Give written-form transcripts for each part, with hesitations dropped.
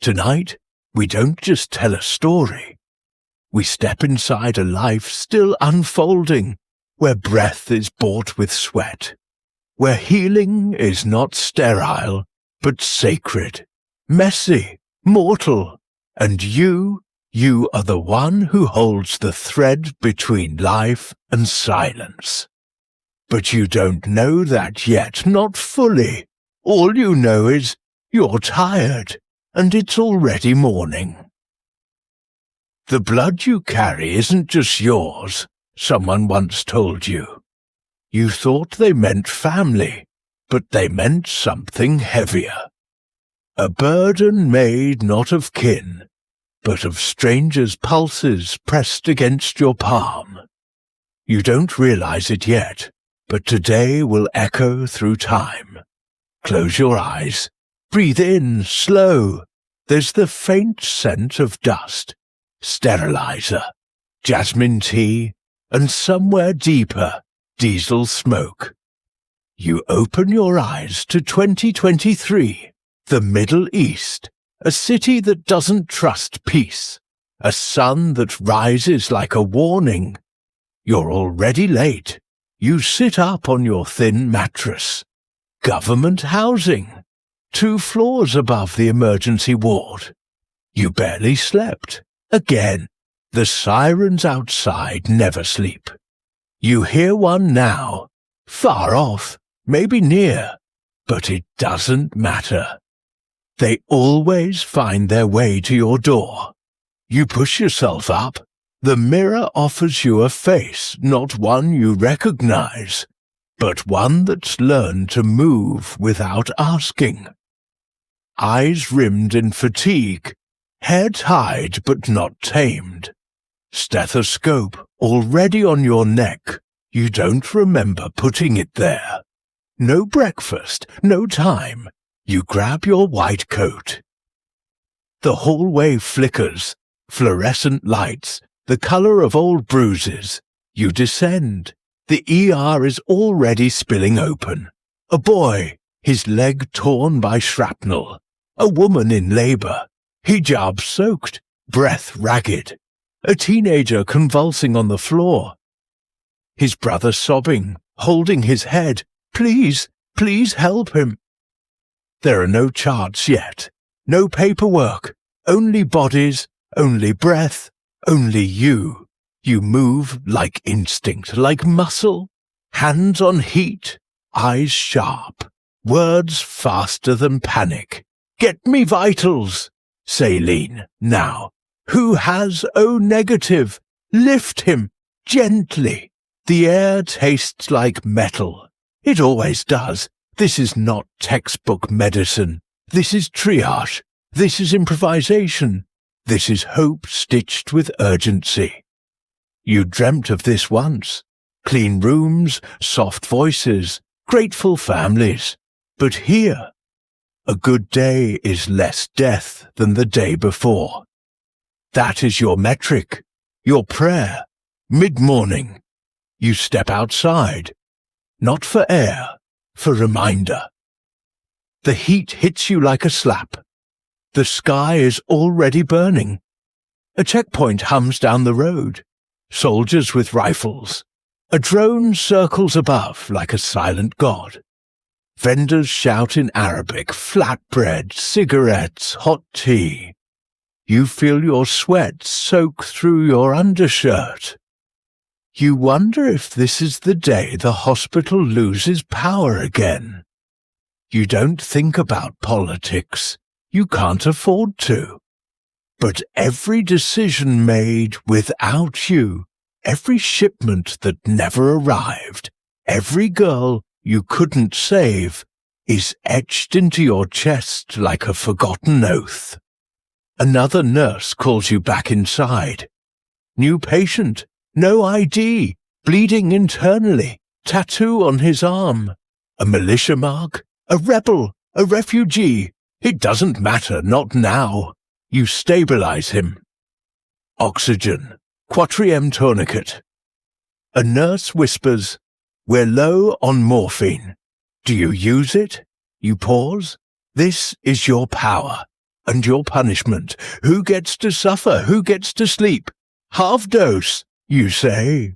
Tonight, we don't just tell a story. We step inside a life still unfolding, where breath is bought with sweat, where healing is not sterile, but sacred, messy, mortal, and you are the one who holds the thread between life and silence. But you don't know that yet, not fully. All you know is you're tired, and it's already morning. The blood you carry isn't just yours, someone once told you. You thought they meant family, but they meant something heavier. A burden made not of kin, but of strangers' pulses pressed against your palm. You don't realize it yet, but today will echo through time. Close your eyes. Breathe in, slow. There's the faint scent of dust, sterilizer, jasmine tea, and somewhere deeper, diesel smoke. You open your eyes to 2023, the Middle East, a city that doesn't trust peace, a sun that rises like a warning. You're already late. You sit up on your thin mattress. Government housing, 2 floors above the emergency ward. You barely slept. Again, the sirens outside never sleep. You hear one now, far off, maybe near, but it doesn't matter. They always find their way to your door. You push yourself up. The mirror offers you a face, not one you recognize, but one that's learned to move without asking. Eyes rimmed in fatigue, hair tied but not tamed. Stethoscope already on your neck. You don't remember putting it there. No breakfast, no time. You grab your white coat. The hallway flickers, fluorescent lights, the color of old bruises. You descend. The ER is already spilling open. A boy, his leg torn by shrapnel. A woman in labor, hijab soaked, breath ragged. A teenager convulsing on the floor. His brother sobbing, holding his head. Please, please help him. There are no charts yet, no paperwork, only bodies, only breath, only you. You move like instinct, like muscle, hands on heat, eyes sharp, words faster than panic. Get me vitals. Saline, now. Who has O negative? Lift him, gently. The air tastes like metal. It always does. This is not textbook medicine. This is triage. This is improvisation. This is hope stitched with urgency. You dreamt of this once. Clean rooms, soft voices, grateful families. But here, a good day is less death than the day before. That is your metric, your prayer. Mid-morning, you step outside. Not for air, for reminder. The heat hits you like a slap. The sky is already burning. A checkpoint hums down the road. Soldiers with rifles. A drone circles above like a silent god. Vendors shout in Arabic, flatbread, cigarettes, hot tea. You feel your sweat soak through your undershirt. You wonder if this is the day the hospital loses power again. You don't think about politics. You can't afford to. But every decision made without you, every shipment that never arrived, every girl you couldn't save, is etched into your chest like a forgotten oath. Another nurse calls you back inside. New patient, no ID, bleeding internally, tattoo on his arm. A militia mark, a rebel, a refugee. It doesn't matter, not now. You stabilize him. Oxygen, Quatriem tourniquet. A nurse whispers, "We're low on morphine." Do you use it? You pause. This is your power. And your punishment, who gets to suffer, who gets to sleep? Half dose, you say.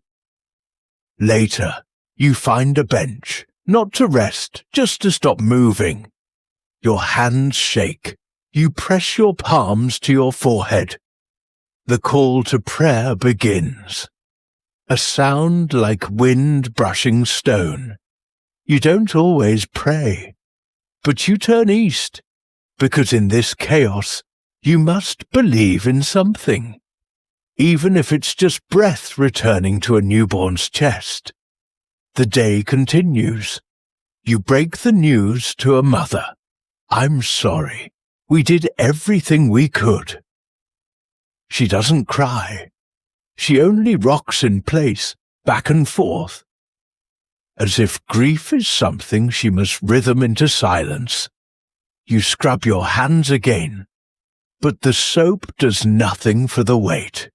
Later, you find a bench, not to rest, just to stop moving. Your hands shake. You press your palms to your forehead. The call to prayer begins. A sound like wind brushing stone. You don't always pray, but you turn east, because in this chaos, you must believe in something, even if it's just breath returning to a newborn's chest. The day continues. You break the news to a mother. I'm sorry. We did everything we could. She doesn't cry. She only rocks in place, back and forth, as if grief is something she must rhythm into silence. You scrub your hands again, but the soap does nothing for the weight.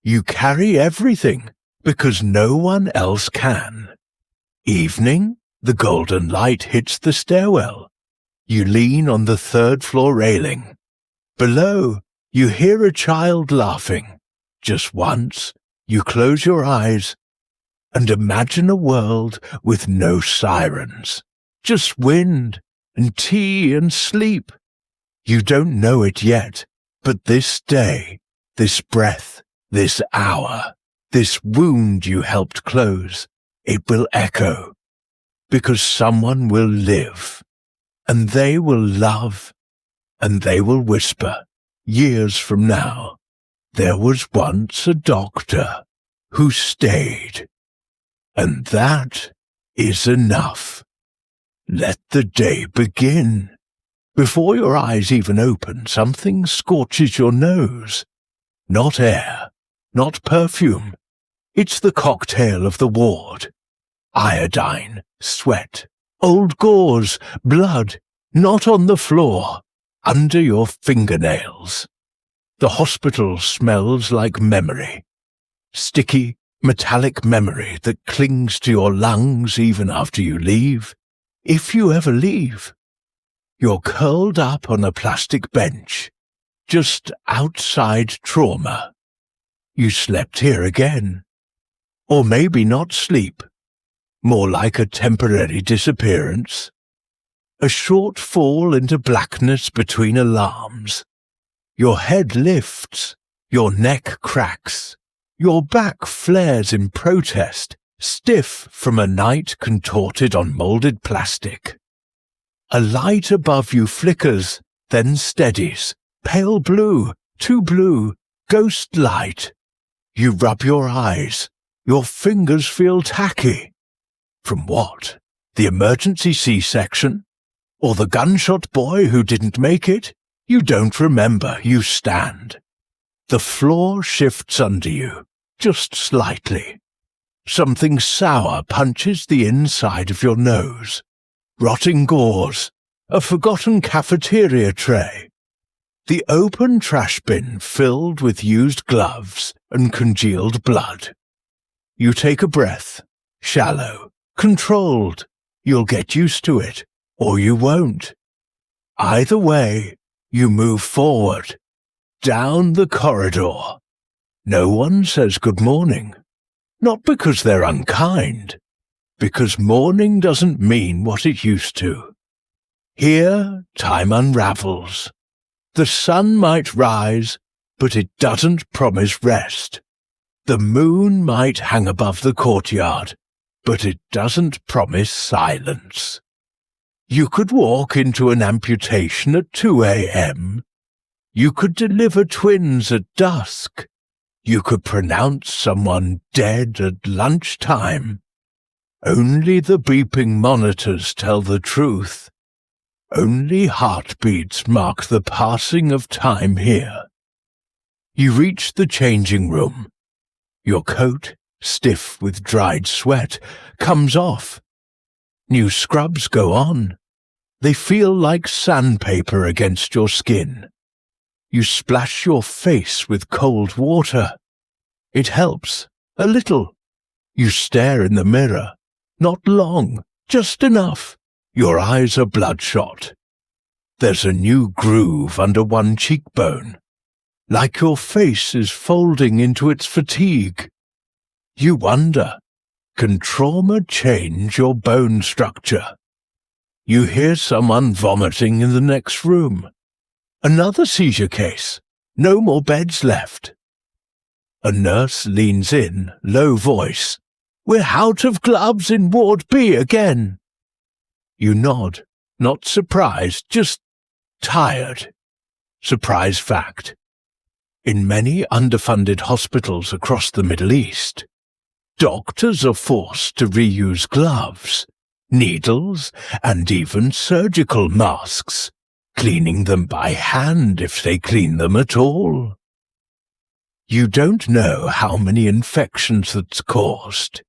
You carry everything, because no one else can. Evening, the golden light hits the stairwell. You lean on the third-floor railing. Below, you hear a child laughing. Just once, you close your eyes and imagine a world with no sirens, just wind and tea and sleep. You don't know it yet, but this day, this breath, this hour, this wound you helped close, it will echo, because someone will live, and they will love, and they will whisper, years from now, there was once a doctor who stayed, and that is enough. Let the day begin. Before your eyes even open, something scorches your nose. Not air, not perfume. It's the cocktail of the ward. Iodine, sweat, old gauze, blood, not on the floor, under your fingernails. The hospital smells like memory. Sticky, metallic memory that clings to your lungs even after you leave. If you ever leave. You're curled up on a plastic bench, just outside trauma. You slept here again. Or maybe not sleep. More like a temporary disappearance. A short fall into blackness between alarms. Your head lifts, your neck cracks, your back flares in protest, stiff from a night contorted on molded plastic. A light above you flickers, then steadies, pale blue, too blue, ghost light. You rub your eyes, your fingers feel tacky. From what? The emergency C-section? Or the gunshot boy who didn't make it? You don't remember, you stand. The floor shifts under you, just slightly. Something sour punches the inside of your nose. Rotting gauze, a forgotten cafeteria tray. The open trash bin filled with used gloves and congealed blood. You take a breath, shallow, controlled. You'll get used to it, or you won't. Either way, you move forward, down the corridor. No one says good morning. Not because they're unkind, because morning doesn't mean what it used to. Here, time unravels. The sun might rise, but it doesn't promise rest. The moon might hang above the courtyard, but it doesn't promise silence. You could walk into an amputation at 2 a.m. You could deliver twins at dusk. You could pronounce someone dead at lunchtime. Only the beeping monitors tell the truth. Only heartbeats mark the passing of time here. You reach the changing room. Your coat, stiff with dried sweat, comes off. New scrubs go on. They feel like sandpaper against your skin. You splash your face with cold water. It helps, a little. You stare in the mirror. Not long, just enough. Your eyes are bloodshot. There's a new groove under one cheekbone, like your face is folding into its fatigue. You wonder, can trauma change your bone structure? You hear someone vomiting in the next room. Another seizure case. No more beds left. A nurse leans in, low voice. We're out of gloves in Ward B again. You nod, not surprised, just tired. Surprise fact. In many underfunded hospitals across the Middle East, doctors are forced to reuse gloves, needles, and even surgical masks, cleaning them by hand if they clean them at all. You don't know how many infections that's caused.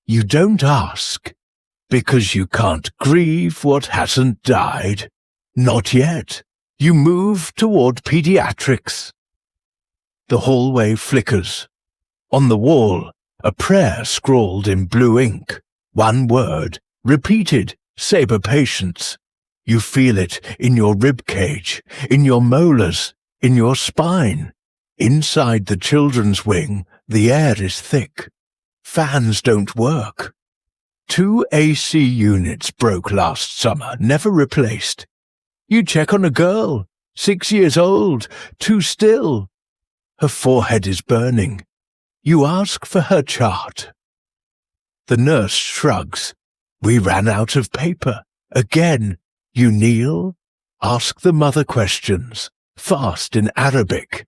You don't ask, because you can't grieve what hasn't died. Not yet. You move toward pediatrics. The hallway flickers. On the wall, a prayer scrawled in blue ink. One word, repeated, Sabre patience. You feel it in your rib cage, in your molars, in your spine. Inside the children's wing, the air is thick. Fans don't work. 2 AC units broke last summer, never replaced. You check on a girl, 6 years old, too still. Her forehead is burning. You ask for her chart. The nurse shrugs. We ran out of paper. Again, you kneel, ask the mother questions, fast in Arabic.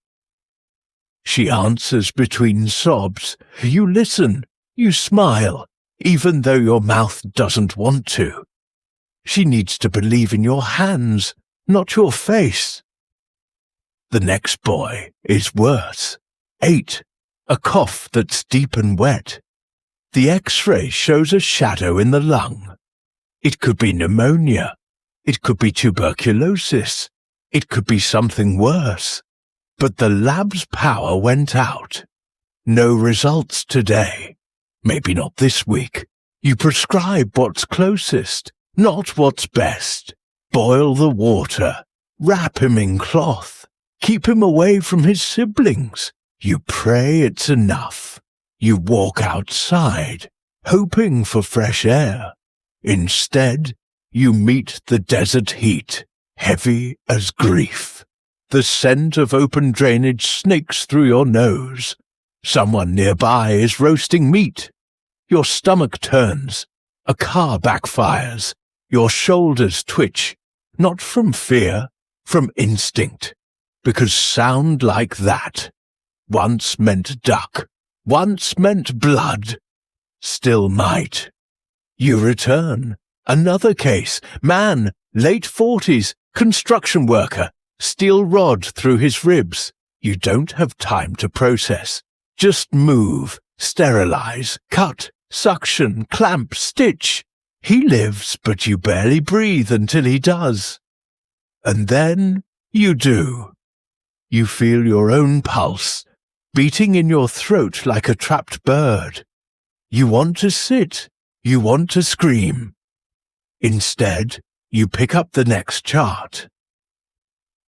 She answers between sobs. You listen, you smile, even though your mouth doesn't want to. She needs to believe in your hands, not your face. The next boy is worse. 8, a cough that's deep and wet. The X-ray shows a shadow in the lung. It could be pneumonia. It could be tuberculosis. It could be something worse. But the lab's power went out. No results today. Maybe not this week. You prescribe what's closest, not what's best. Boil the water. Wrap him in cloth. Keep him away from his siblings. You pray it's enough. You walk outside, hoping for fresh air. Instead, you meet the desert heat, heavy as grief. The scent of open drainage snakes through your nose. Someone nearby is roasting meat. Your stomach turns. A car backfires. Your shoulders twitch, not from fear, from instinct. Because sound like that once meant duck, once meant blood, still might. You return. Another case. Man, late 40s, construction worker. Steel rod through his ribs. You don't have time to process. Just move, sterilize, cut, suction, clamp, stitch. He lives, but you barely breathe until he does. And then you do. You feel your own pulse, beating in your throat like a trapped bird. You want to sit. You want to scream. Instead, you pick up the next chart.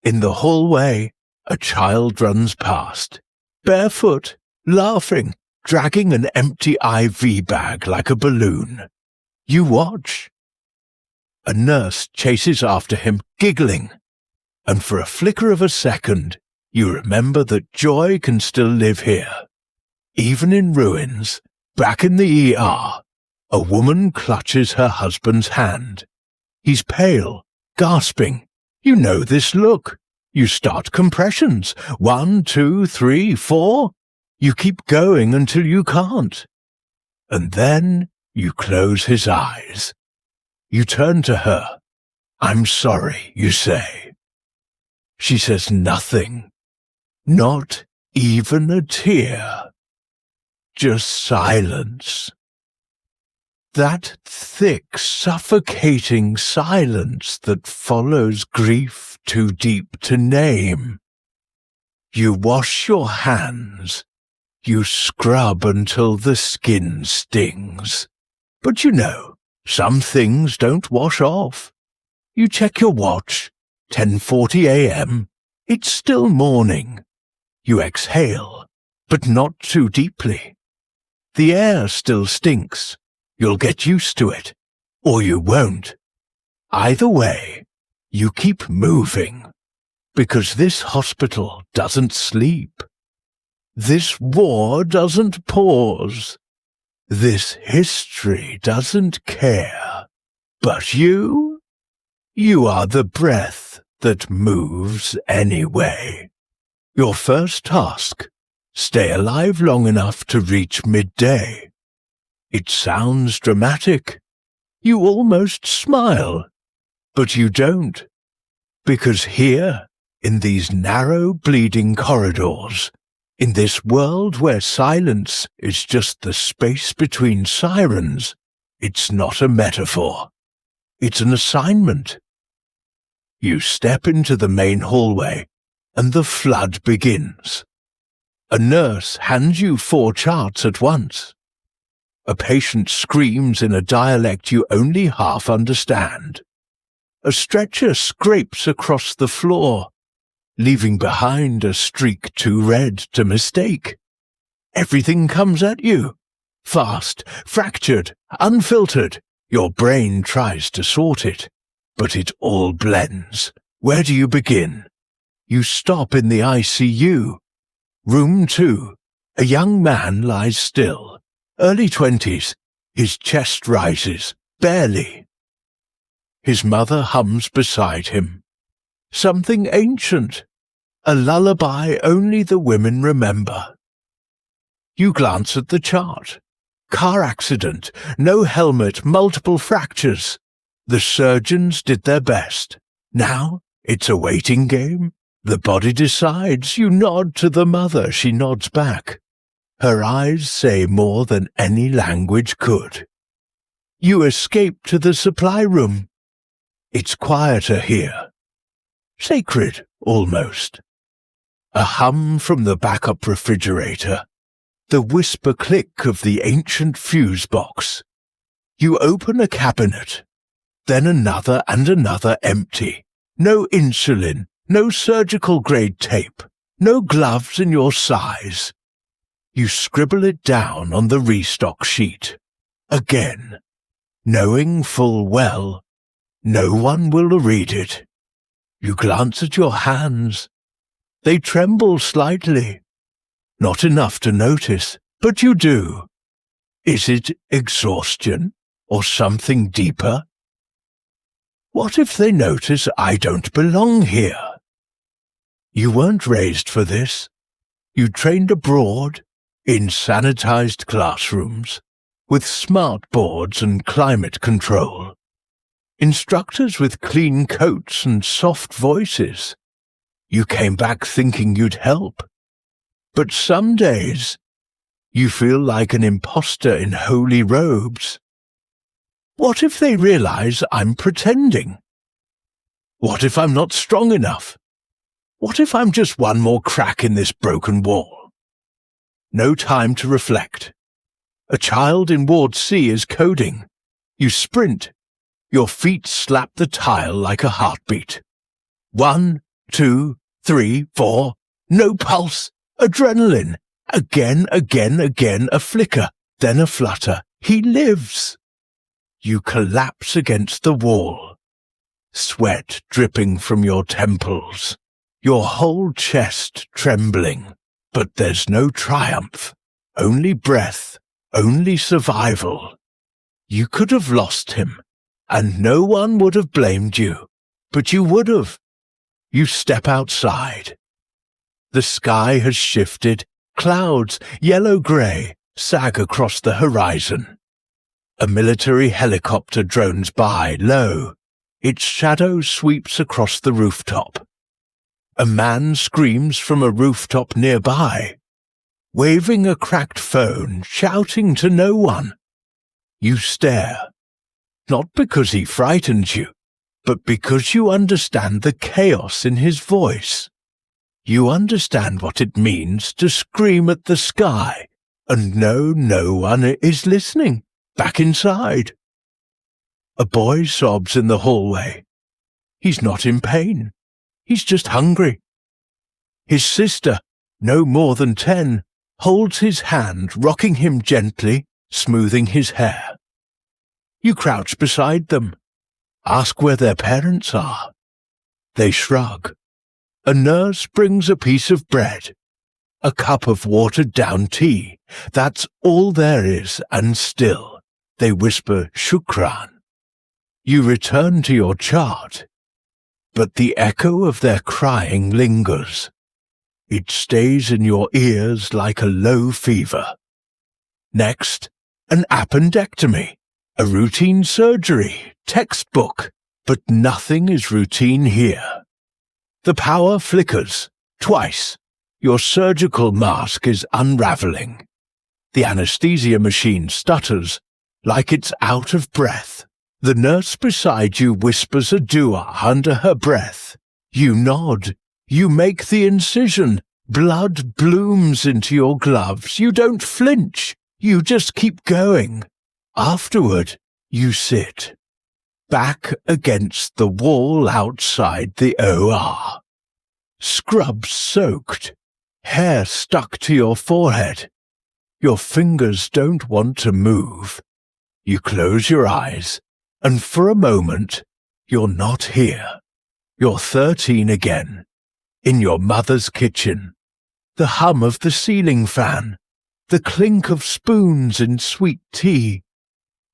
In the hallway, a child runs past, barefoot, laughing, dragging an empty IV bag like a balloon. You watch. A nurse chases after him, giggling, and for a flicker of a second, you remember that joy can still live here. Even in ruins, back in the ER, a woman clutches her husband's hand. He's pale, gasping. You know this look. You start compressions. 1, 2, 3, 4. You keep going until you can't. And then you close his eyes. You turn to her. I'm sorry, you say. She says nothing. Not even a tear. Just silence. That thick, suffocating silence that follows grief too deep to name. You wash your hands. You scrub until the skin stings. But you know, some things don't wash off. You check your watch. 10:40 a.m. It's still morning. You exhale, but not too deeply. The air still stinks. You'll get used to it, or you won't. Either way, you keep moving, because this hospital doesn't sleep. This war doesn't pause. This history doesn't care. But you are the breath that moves anyway. Your first task, stay alive long enough to reach midday. It sounds dramatic. You almost smile, but you don't. Because here, in these narrow, bleeding corridors, in this world where silence is just the space between sirens, it's not a metaphor. It's an assignment. You step into the main hallway, and the flood begins. A nurse hands you 4 charts at once. A patient screams in a dialect you only half understand. A stretcher scrapes across the floor, leaving behind a streak too red to mistake. Everything comes at you. Fast, fractured, unfiltered. Your brain tries to sort it, but it all blends. Where do you begin? You stop in the ICU. Room 2. A young man lies still. Early 20s. His chest rises, barely. His mother hums beside him. Something ancient. A lullaby only the women remember. You glance at the chart. Car accident, no helmet, multiple fractures. The surgeons did their best. Now it's a waiting game. The body decides. You nod to the mother. She nods back. Her eyes say more than any language could. You escape to the supply room. It's quieter here. Sacred, almost. A hum from the backup refrigerator. The whisper click of the ancient fuse box. You open a cabinet. Then another and another empty. No insulin, no surgical-grade tape, no gloves in your size. You scribble it down on the restock sheet. Again, knowing full well, no one will read it. You glance at your hands. They tremble slightly. Not enough to notice, but you do. Is it exhaustion or something deeper? What if they notice I don't belong here? You weren't raised for this. You trained abroad, in sanitized classrooms, with smart boards and climate control. Instructors with clean coats and soft voices. You came back thinking you'd help. But some days, you feel like an imposter in holy robes. What if they realize I'm pretending? What if I'm not strong enough? What if I'm just one more crack in this broken wall? No time to reflect. A child in Ward C is coding. You sprint. Your feet slap the tile like a heartbeat. 1, 2, 3, 4. No pulse. Adrenaline. Again, a flicker. Then a flutter. He lives. You collapse against the wall. Sweat dripping from your temples. Your whole chest trembling. But there's no triumph. Only breath. Only survival. You could have lost him, and no one would have blamed you. But you would have. You step outside. The sky has shifted. Clouds, yellow-grey, sag across the horizon. A military helicopter drones by, low. Its shadow sweeps across the rooftop. A man screams from a rooftop nearby, waving a cracked phone, shouting to no one. You stare, not because he frightens you, but because you understand the chaos in his voice. You understand what it means to scream at the sky and know no one is listening. Back inside. A boy sobs in the hallway. He's not in pain. He's just hungry. His sister, no more than 10, holds his hand, rocking him gently, smoothing his hair. You crouch beside them, ask where their parents are. They shrug. A nurse brings a piece of bread, a cup of watered-down tea. That's all there is, and still they whisper shukran. You return to your chart, but the echo of their crying lingers. It stays in your ears like a low fever. Next, an appendectomy, a routine surgery, textbook, but nothing is routine here. The power flickers, twice. Your surgical mask is unraveling. The anesthesia machine stutters, like it's out of breath. The nurse beside you whispers a dua under her breath. You nod. You make the incision. Blood blooms into your gloves. You don't flinch. You just keep going. Afterward, you sit, back against the wall outside the OR. Scrubs soaked, hair stuck to your forehead. Your fingers don't want to move. You close your eyes, and for a moment, you're not here. You're 13 again, in your mother's kitchen. The hum of the ceiling fan, the clink of spoons in sweet tea.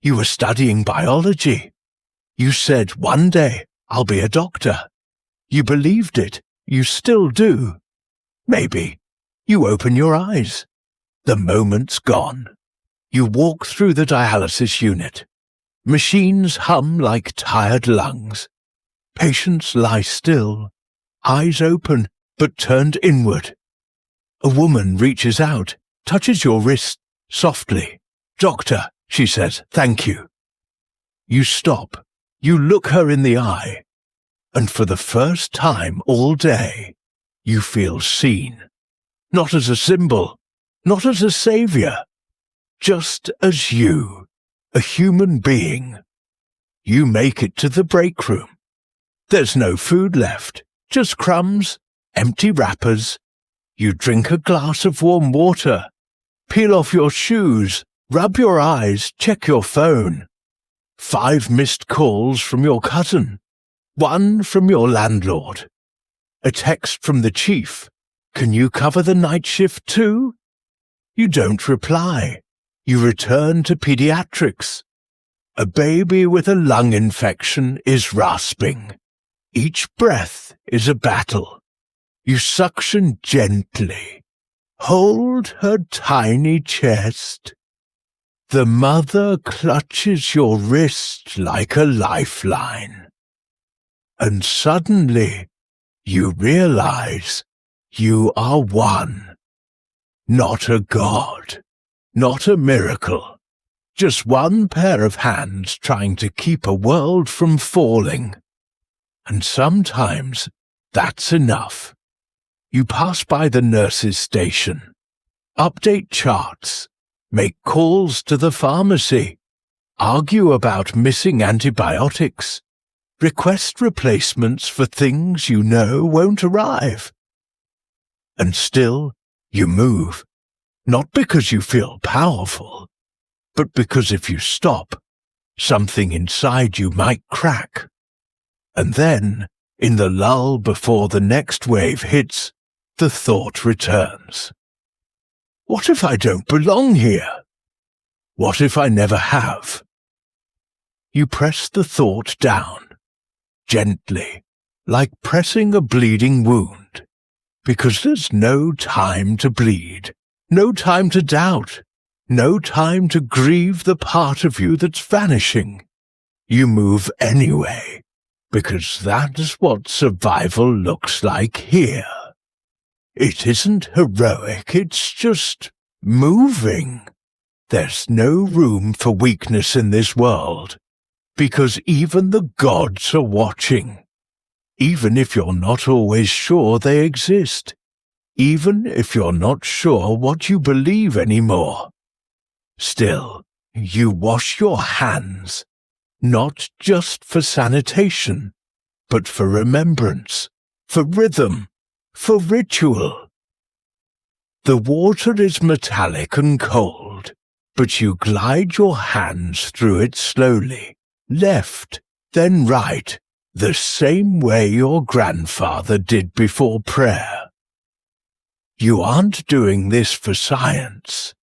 You were studying biology. You said, one day I'll be a doctor. You believed it. You still do. Maybe. You open your eyes. The moment's gone. You walk through the dialysis unit. Machines hum like tired lungs. Patients lie still, eyes open but turned inward. A woman reaches out, touches your wrist softly. Doctor, she says, thank you. You stop. You look her in the eye. And for the first time all day, you feel seen. Not as a symbol, not as a savior, just as you, a human being. You make it to the break room. There's no food left, just crumbs, empty wrappers. You drink a glass of warm water, peel off your shoes, rub your eyes, check your phone. 5 missed calls from your cousin, 1 from your landlord. A text from the chief. Can you cover the night shift too? You don't reply. You return to pediatrics. A baby with a lung infection is rasping. Each breath is a battle. You suction gently. Hold her tiny chest. The mother clutches your wrist like a lifeline. And suddenly, you realize you are one. Not a god, not a miracle, just one pair of hands trying to keep a world from falling. And sometimes that's enough. You pass by the nurse's station, update charts, make calls to the pharmacy, argue about missing antibiotics, request replacements for things you know won't arrive. And still, you move, not because you feel powerful, but because if you stop, something inside you might crack. And then, in the lull before the next wave hits, the thought returns. What if I don't belong here? What if I never have? You press the thought down, gently, like pressing a bleeding wound, because there's no time to bleed, no time to doubt, no time to grieve the part of you that's vanishing. You move anyway, because that's what survival looks like here. It isn't heroic, it's just moving. There's no room for weakness in this world, because even the gods are watching. Even if you're not always sure they exist. Even if you're not sure what you believe anymore. Still, you wash your hands, not just for sanitation, but for remembrance. for rhythm, for ritual. The water is metallic and cold, but you glide your hands through it slowly, left, then right, the same way your grandfather did before prayer. You aren't doing this for science.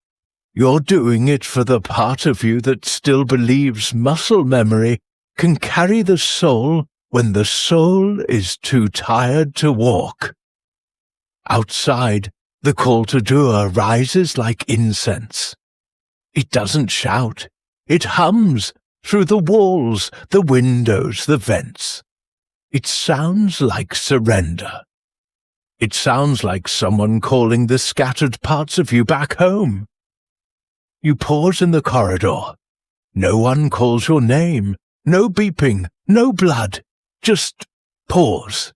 You're doing it for the part of you that still believes muscle memory can carry the soul when the soul is too tired to walk. Outside, the call to dua rises like incense. It doesn't shout. It hums through the walls, the windows, the vents. It sounds like surrender. It sounds like someone calling the scattered parts of you back home. You pause in the corridor. No one calls your name. No beeping, no blood. Just pause.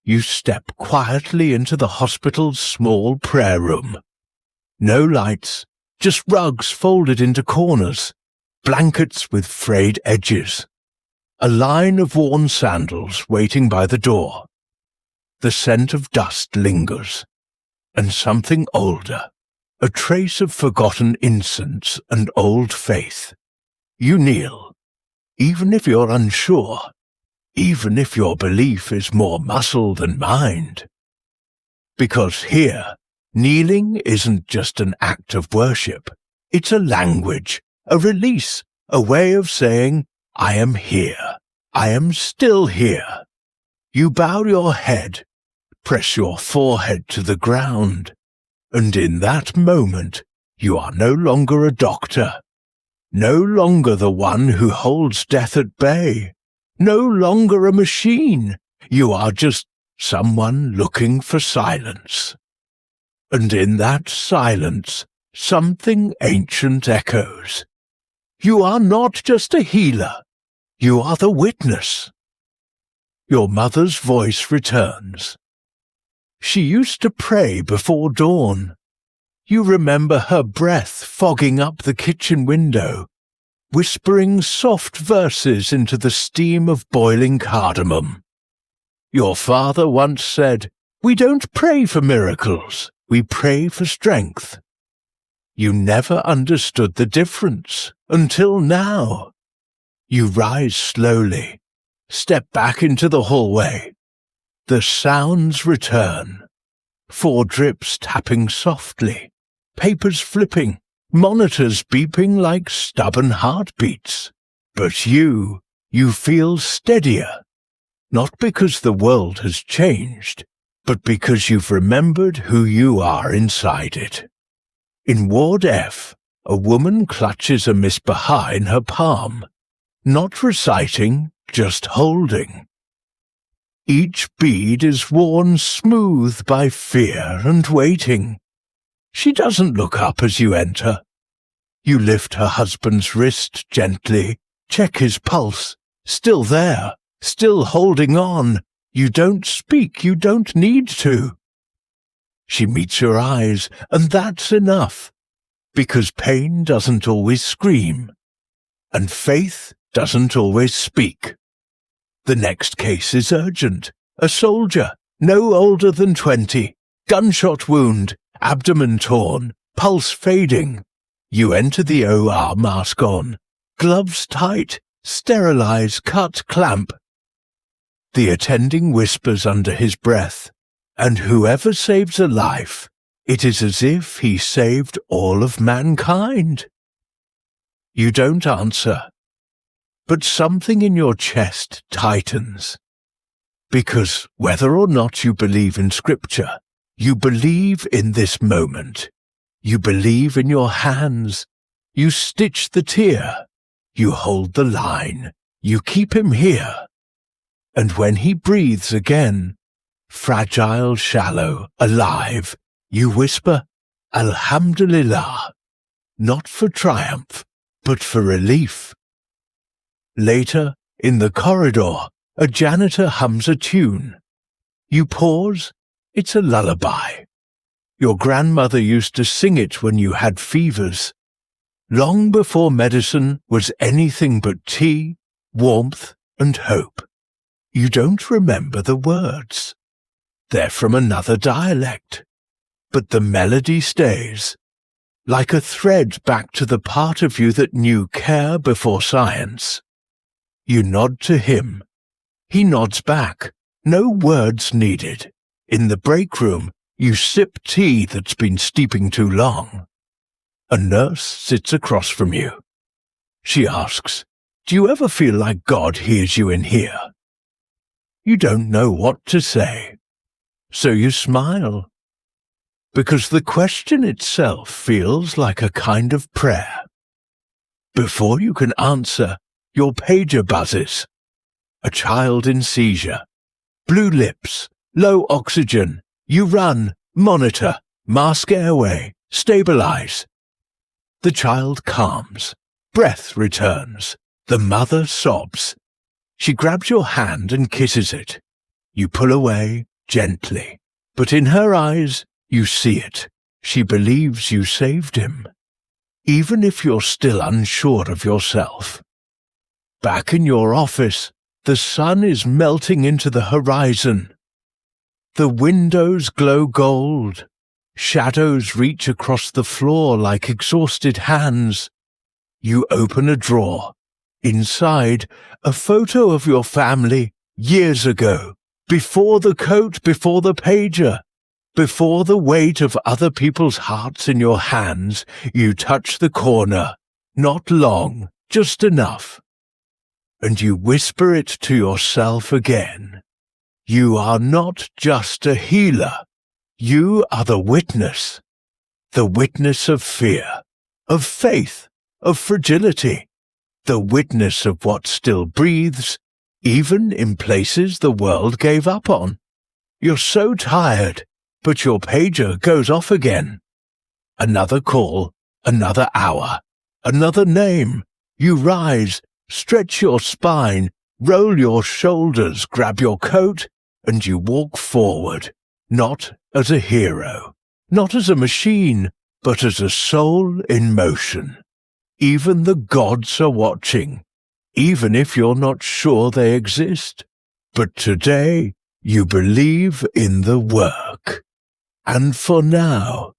You step quietly into the hospital's small prayer room. No lights, just rugs folded into corners, blankets with frayed edges, a line of worn sandals waiting by the door. The scent of dust lingers, and something older, a trace of forgotten incense and old faith. You kneel, even if you're unsure, even if your belief is more muscle than mind. Because here, kneeling isn't just an act of worship. It's a language, a release, a way of saying, I am here. I am still here. You bow your head, press your forehead to the ground, and in that moment, you are no longer a doctor, no longer the one who holds death at bay, no longer a machine. You are just someone looking for silence. And in that silence, something ancient echoes. You are not just a healer. You are the witness. Your mother's voice returns. She used to pray before dawn. You remember her breath fogging up the kitchen window, whispering soft verses into the steam of boiling cardamom. Your father once said, we don't pray for miracles, we pray for strength. You never understood the difference until now. You rise slowly, step back into the hallway. The sounds return. 4 drips tapping softly, papers flipping, monitors beeping like stubborn heartbeats. But you feel steadier. Not because the world has changed, but because you've remembered who you are inside it. In Ward F, a woman clutches a misbah in her palm, not reciting, just holding. Each bead is worn smooth by fear and waiting. She doesn't look up as you enter. You lift her husband's wrist gently, check his pulse, still there, still holding on. You don't speak, you don't need to. She meets your eyes, and that's enough, because pain doesn't always scream, and faith doesn't always speak. The next case is urgent. A soldier, no older than 20, gunshot wound, abdomen torn, pulse fading. You enter the OR mask on, gloves tight, sterilize, cut, clamp. The attending whispers under his breath, and whoever saves a life, it is as if he saved all of mankind. You don't answer, but something in your chest tightens. Because whether or not you believe in Scripture, you believe in this moment. You believe in your hands. You stitch the tear. You hold the line. You keep him here. And when he breathes again, fragile, shallow, alive, you whisper, Alhamdulillah, not for triumph, but for relief. Later, in the corridor, a janitor hums a tune. You pause, it's a lullaby. Your grandmother used to sing it when you had fevers, long before medicine was anything but tea, warmth, and hope. You don't remember the words. They're from another dialect, but the melody stays, like a thread back to the part of you that knew care before science. You nod to him. He nods back. No words needed. In the break room, you sip tea that's been steeping too long. A nurse sits across from you. She asks, "Do you ever feel like God hears you in here?" You don't know what to say, so you smile, because the question itself feels like a kind of prayer. Before you can answer, your pager buzzes. A child in seizure. Blue lips, low oxygen. You run, monitor, mask airway, stabilize. The child calms. Breath returns. The mother sobs. She grabs your hand and kisses it. You pull away gently, but in her eyes, you see it. She believes you saved him, even if you're still unsure of yourself. Back in your office, the sun is melting into the horizon. The windows glow gold. Shadows reach across the floor like exhausted hands. You open a drawer. Inside, a photo of your family years ago, before the coat, before the pager, before the weight of other people's hearts in your hands. You touch the corner. Not long, just enough. And you whisper it to yourself again. You are not just a healer. You are the witness of fear, of faith, of fragility, the witness of what still breathes, even in places the world gave up on. You're so tired, but your pager goes off again. Another call, another hour, another name. You rise, stretch your spine, roll your shoulders, grab your coat, and you walk forward, not as a hero, not as a machine, but as a soul in motion. Even the gods are watching, even if you're not sure they exist. But today, you believe in the work. And for now,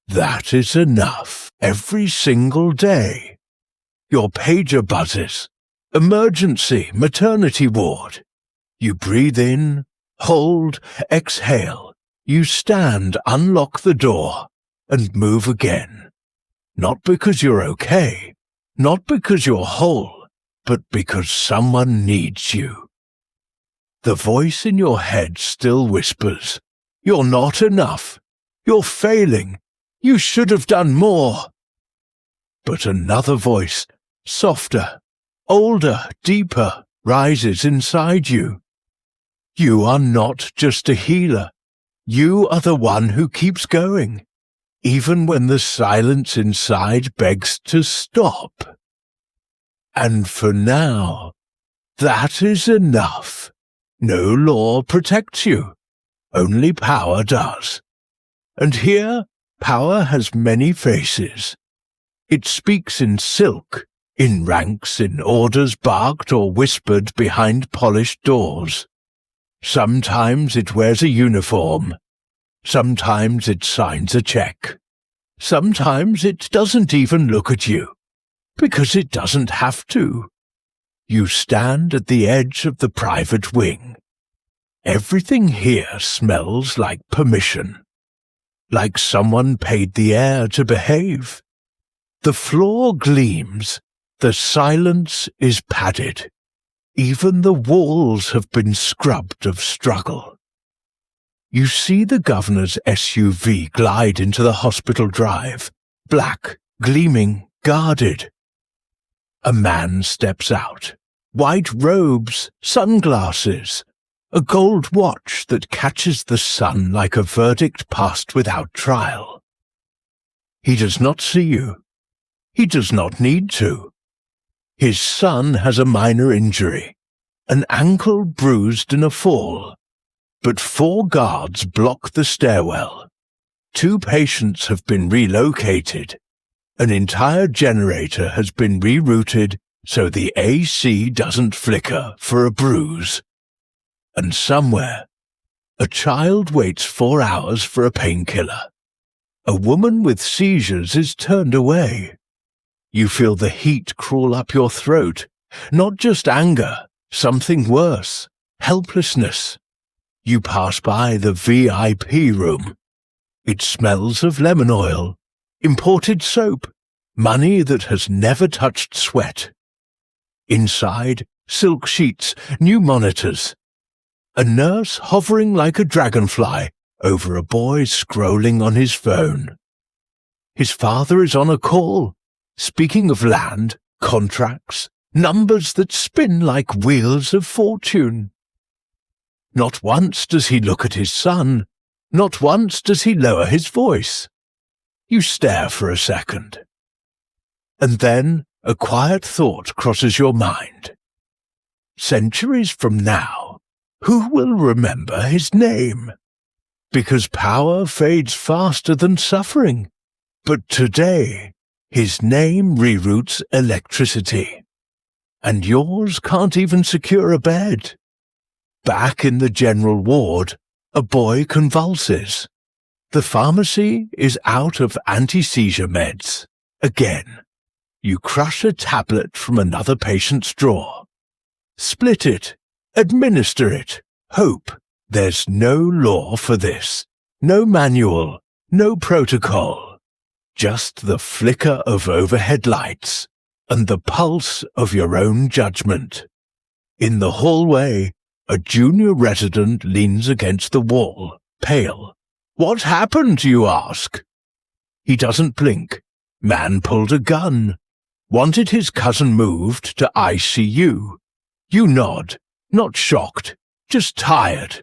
that is enough. Every single day. Your pager buzzes. Emergency, maternity ward. You breathe in, hold, exhale. You stand, unlock the door, and move again. Not because you're okay, not because you're whole, but because someone needs you. The voice in your head still whispers, "You're not enough. You're failing. You should have done more." But another voice, softer, older, deeper, rises inside you. You are not just a healer. You are the one who keeps going, even when the silence inside begs to stop. And for now, that is enough. No law protects you. Only power does. And here, power has many faces. It speaks in silk, in ranks, in orders barked or whispered behind polished doors. Sometimes it wears a uniform. Sometimes it signs a check. Sometimes it doesn't even look at you, because it doesn't have to. You stand at the edge of the private wing. Everything here smells like permission, like someone paid the air to behave. The floor gleams, the silence is padded. Even the walls have been scrubbed of struggle. You see the governor's SUV glide into the hospital drive, black, gleaming, guarded. A man steps out, white robes, sunglasses, a gold watch that catches the sun like a verdict passed without trial. He does not see you. He does not need to. His son has a minor injury, an ankle bruised in a fall, but 4 guards block the stairwell. 2 patients have been relocated. An entire generator has been rerouted so the AC doesn't flicker for a bruise. And somewhere, a child waits 4 hours for a painkiller. A woman with seizures is turned away. You feel the heat crawl up your throat. Not just anger, something worse, helplessness. You pass by the VIP room. It smells of lemon oil, imported soap, money that has never touched sweat. Inside, silk sheets, new monitors. A nurse hovering like a dragonfly over a boy scrolling on his phone. His father is on a call, speaking of land, contracts, numbers that spin like wheels of fortune. Not once does he look at his son. Not once does he lower his voice. You stare for a second. And then a quiet thought crosses your mind. Centuries from now, who will remember his name? Because power fades faster than suffering. But today, his name reroutes electricity. And yours can't even secure a bed. Back in the general ward, a boy convulses. The pharmacy is out of anti-seizure meds. Again, you crush a tablet from another patient's drawer. Split it, administer it, hope. There's no law for this, no manual, no protocol. Just the flicker of overhead lights and the pulse of your own judgment. In the hallway, a junior resident leans against the wall, pale. What happened, you ask? He doesn't blink. Man pulled a gun. Wanted his cousin moved to ICU. You nod, not shocked, just tired.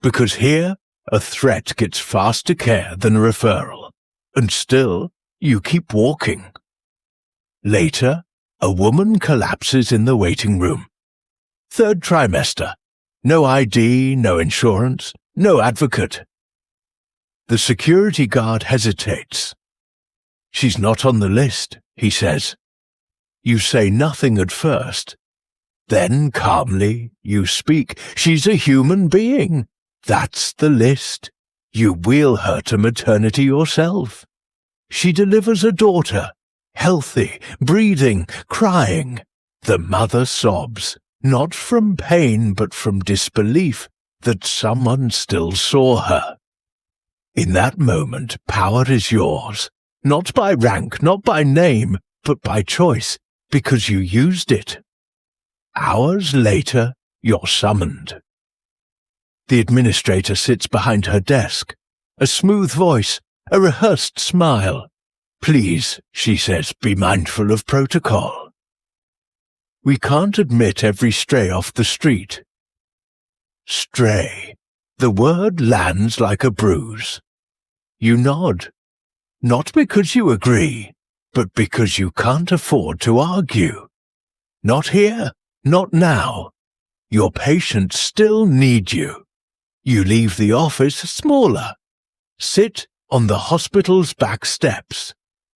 Because here, a threat gets faster care than a referral. And still, you keep walking. Later, a woman collapses in the waiting room. 3rd trimester. No ID, no insurance, no advocate. The security guard hesitates. She's not on the list, he says. You say nothing at first. Then, calmly, you speak. She's a human being. That's the list. You wheel her to maternity yourself. She delivers a daughter, healthy, breathing, crying. The mother sobs. Not from pain, but from disbelief that someone still saw her. In that moment, power is yours, not by rank, not by name, but by choice, because you used it. Hours later, you're summoned. The administrator sits behind her desk, a smooth voice, a rehearsed smile. Please, she says, be mindful of protocol. We can't admit every stray off the street. Stray. The word lands like a bruise. You nod. Not because you agree, but because you can't afford to argue. Not here, not now. Your patients still need you. You leave the office smaller. Sit on the hospital's back steps,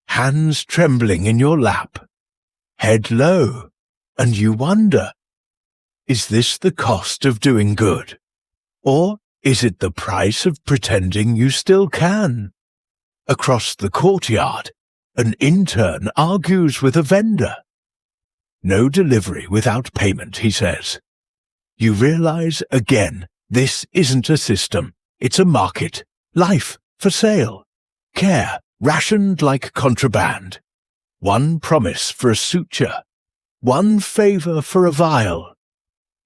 hands trembling in your lap, head low. And you wonder, is this the cost of doing good? Or is it the price of pretending you still can? Across the courtyard, an intern argues with a vendor. No delivery without payment, he says. You realize again, this isn't a system, it's a market. Life for sale. Care rationed like contraband. One promise for a suture. One favor for a vial.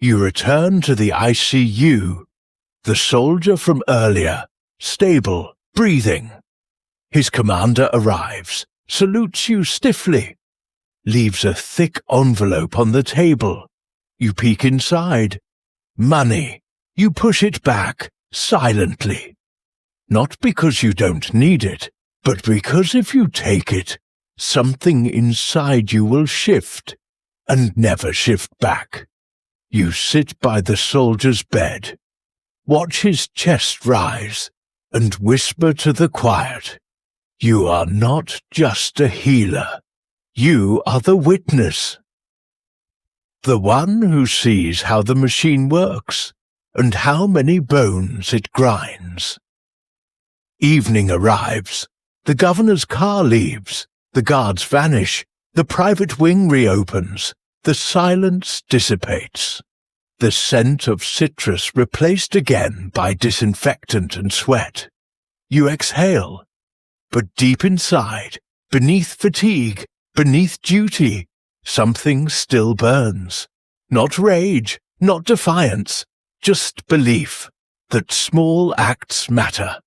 You return to the ICU. The soldier from earlier, stable, breathing. His commander arrives, salutes you stiffly, leaves a thick envelope on the table. You peek inside. Money. You push it back, silently. Not because you don't need it, but because if you take it, something inside you will shift. And never shift back. You sit by the soldier's bed, watch his chest rise, and whisper to the quiet, you are not just a healer, you are the witness. The one who sees how the machine works, and how many bones it grinds. Evening arrives, the governor's car leaves, the guards vanish, the private wing reopens, the silence dissipates. The scent of citrus replaced again by disinfectant and sweat. You exhale, but deep inside, beneath fatigue, beneath duty, something still burns. Not rage, not defiance, just belief that small acts matter.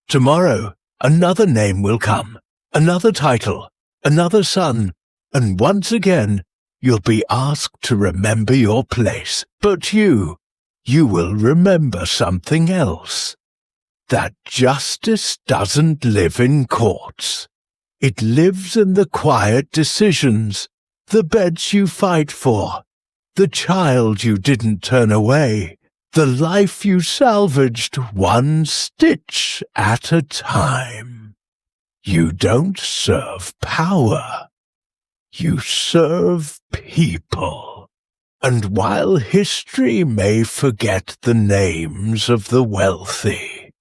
Tomorrow, another name will come, another title, another son, and once again, you'll be asked to remember your place. But you will remember something else. That justice doesn't live in courts. It lives in the quiet decisions, the beds you fight for, the child you didn't turn away, the life you salvaged one stitch at a time. You don't serve power. You serve people. And while history may forget the names of the wealthy,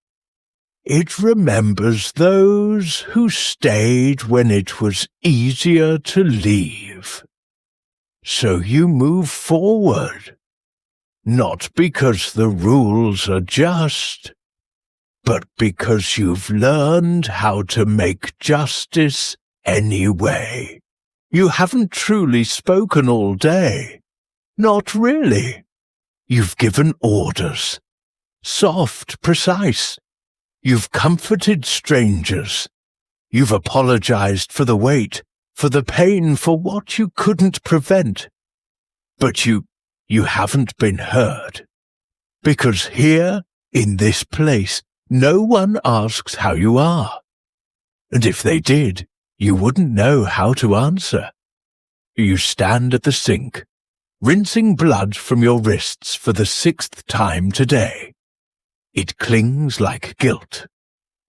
it remembers those who stayed when it was easier to leave. So you move forward, not because the rules are just, but because you've learned how to make justice anyway. You haven't truly spoken all day. Not really. You've given orders. Soft, precise. You've comforted strangers. You've apologized for the wait, for the pain, for what you couldn't prevent. But you haven't been heard. Because here, in this place, no one asks how you are. And if they did, you wouldn't know how to answer. You stand at the sink, rinsing blood from your wrists for the 6th time today. It clings like guilt,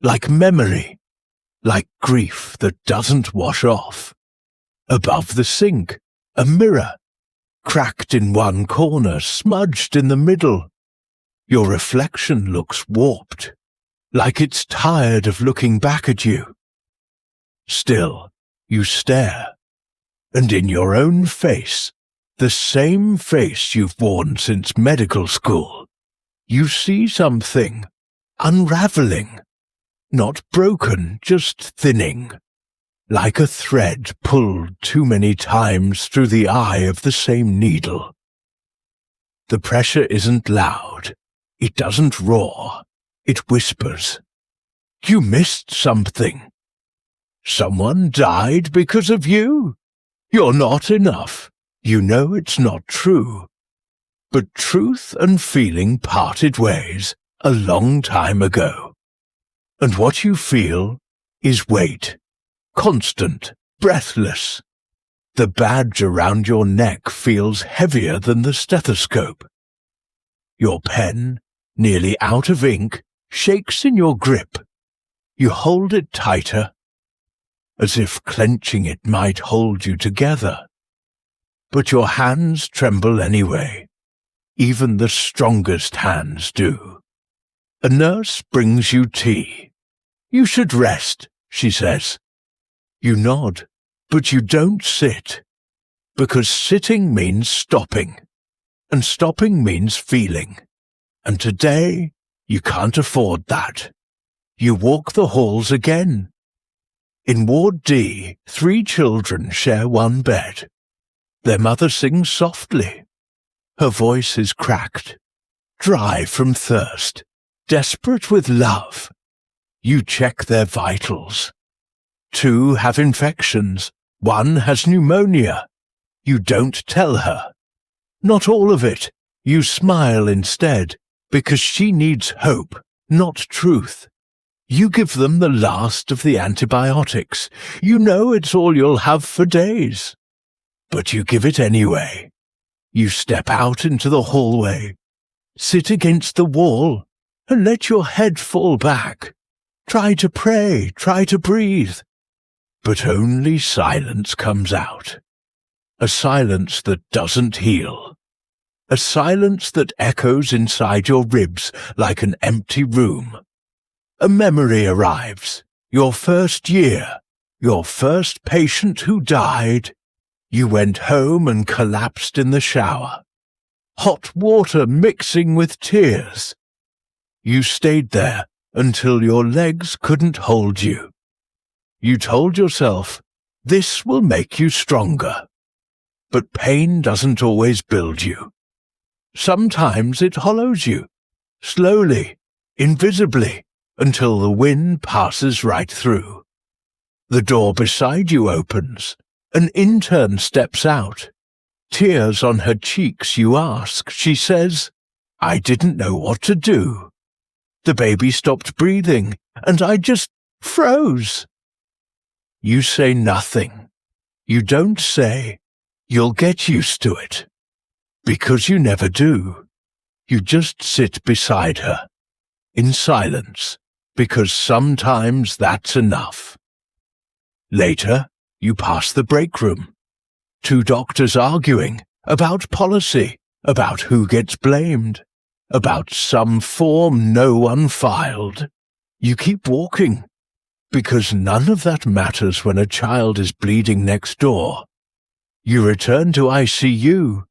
like memory, like grief that doesn't wash off. Above the sink, a mirror, cracked in one corner, smudged in the middle. Your reflection looks warped, like it's tired of looking back at you. Still, you stare, and in your own face, the same face you've worn since medical school, you see something unraveling, not broken, just thinning, like a thread pulled too many times through the eye of the same needle. The pressure isn't loud, it doesn't roar, it whispers. You missed something. Someone died because of you. You're not enough. You know it's not true. But truth and feeling parted ways a long time ago. And what you feel is weight, constant, breathless. The badge around your neck feels heavier than the stethoscope. Your pen, nearly out of ink, shakes in your grip. You hold it tighter, as if clenching it might hold you together. But your hands tremble anyway. Even the strongest hands do. A nurse brings you tea. You should rest, she says. You nod, but you don't sit, because sitting means stopping, and stopping means feeling. And today, you can't afford that. You walk the halls again. In Ward D, 3 children share one bed. Their mother sings softly. Her voice is cracked, dry from thirst, desperate with love. You check their vitals. 2 have infections. 1 has pneumonia. You don't tell her. Not all of it. You smile instead, because she needs hope, not truth. You give them the last of the antibiotics. You know it's all you'll have for days. But you give it anyway. You step out into the hallway, sit against the wall, and let your head fall back. Try to pray, try to breathe. But only silence comes out. A silence that doesn't heal. a silence that echoes inside your ribs like an empty room. A memory arrives, your first year, your first patient who died. You went home and collapsed in the shower. Hot water mixing with tears. You stayed there until your legs couldn't hold you. You told yourself, this will make you stronger. But pain doesn't always build you. Sometimes it hollows you, slowly, invisibly, until the wind passes right through. The door beside you opens. An intern steps out. Tears on her cheeks, you ask. She says, I didn't know what to do. The baby stopped breathing, and I just froze. You say nothing. You don't say, you'll get used to it. Because you never do. You just sit beside her, in silence, because sometimes that's enough. Later, you pass the break room. 2 doctors arguing about policy, about who gets blamed, about some form no one filed. You keep walking, because none of that matters when a child is bleeding next door. You return to ICU.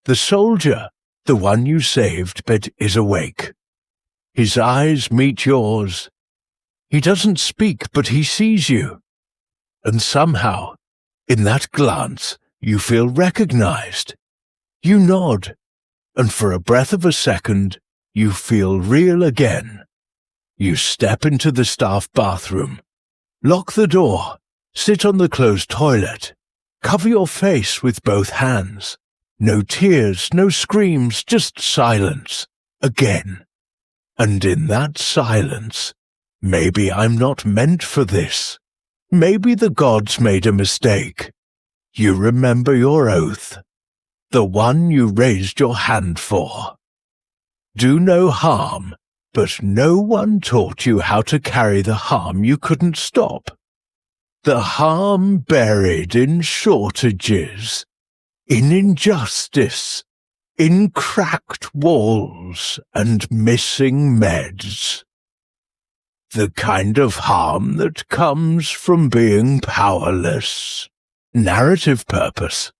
The soldier, the one you saved, but is awake. His eyes meet yours. He doesn't speak, but he sees you. And somehow, in that glance, you feel recognized. You nod, and for a breath of a second, you feel real again. You step into the staff bathroom, lock the door, sit on the closed toilet, cover your face with both hands. No tears, no screams, just silence, again. And in that silence, maybe I'm not meant for this. Maybe the gods made a mistake. You remember your oath, the one you raised your hand for. Do no harm, but no one taught you how to carry the harm you couldn't stop. The harm buried in shortages, in injustice, in cracked walls and missing meds. The kind of harm that comes from being powerless. Narrative purpose.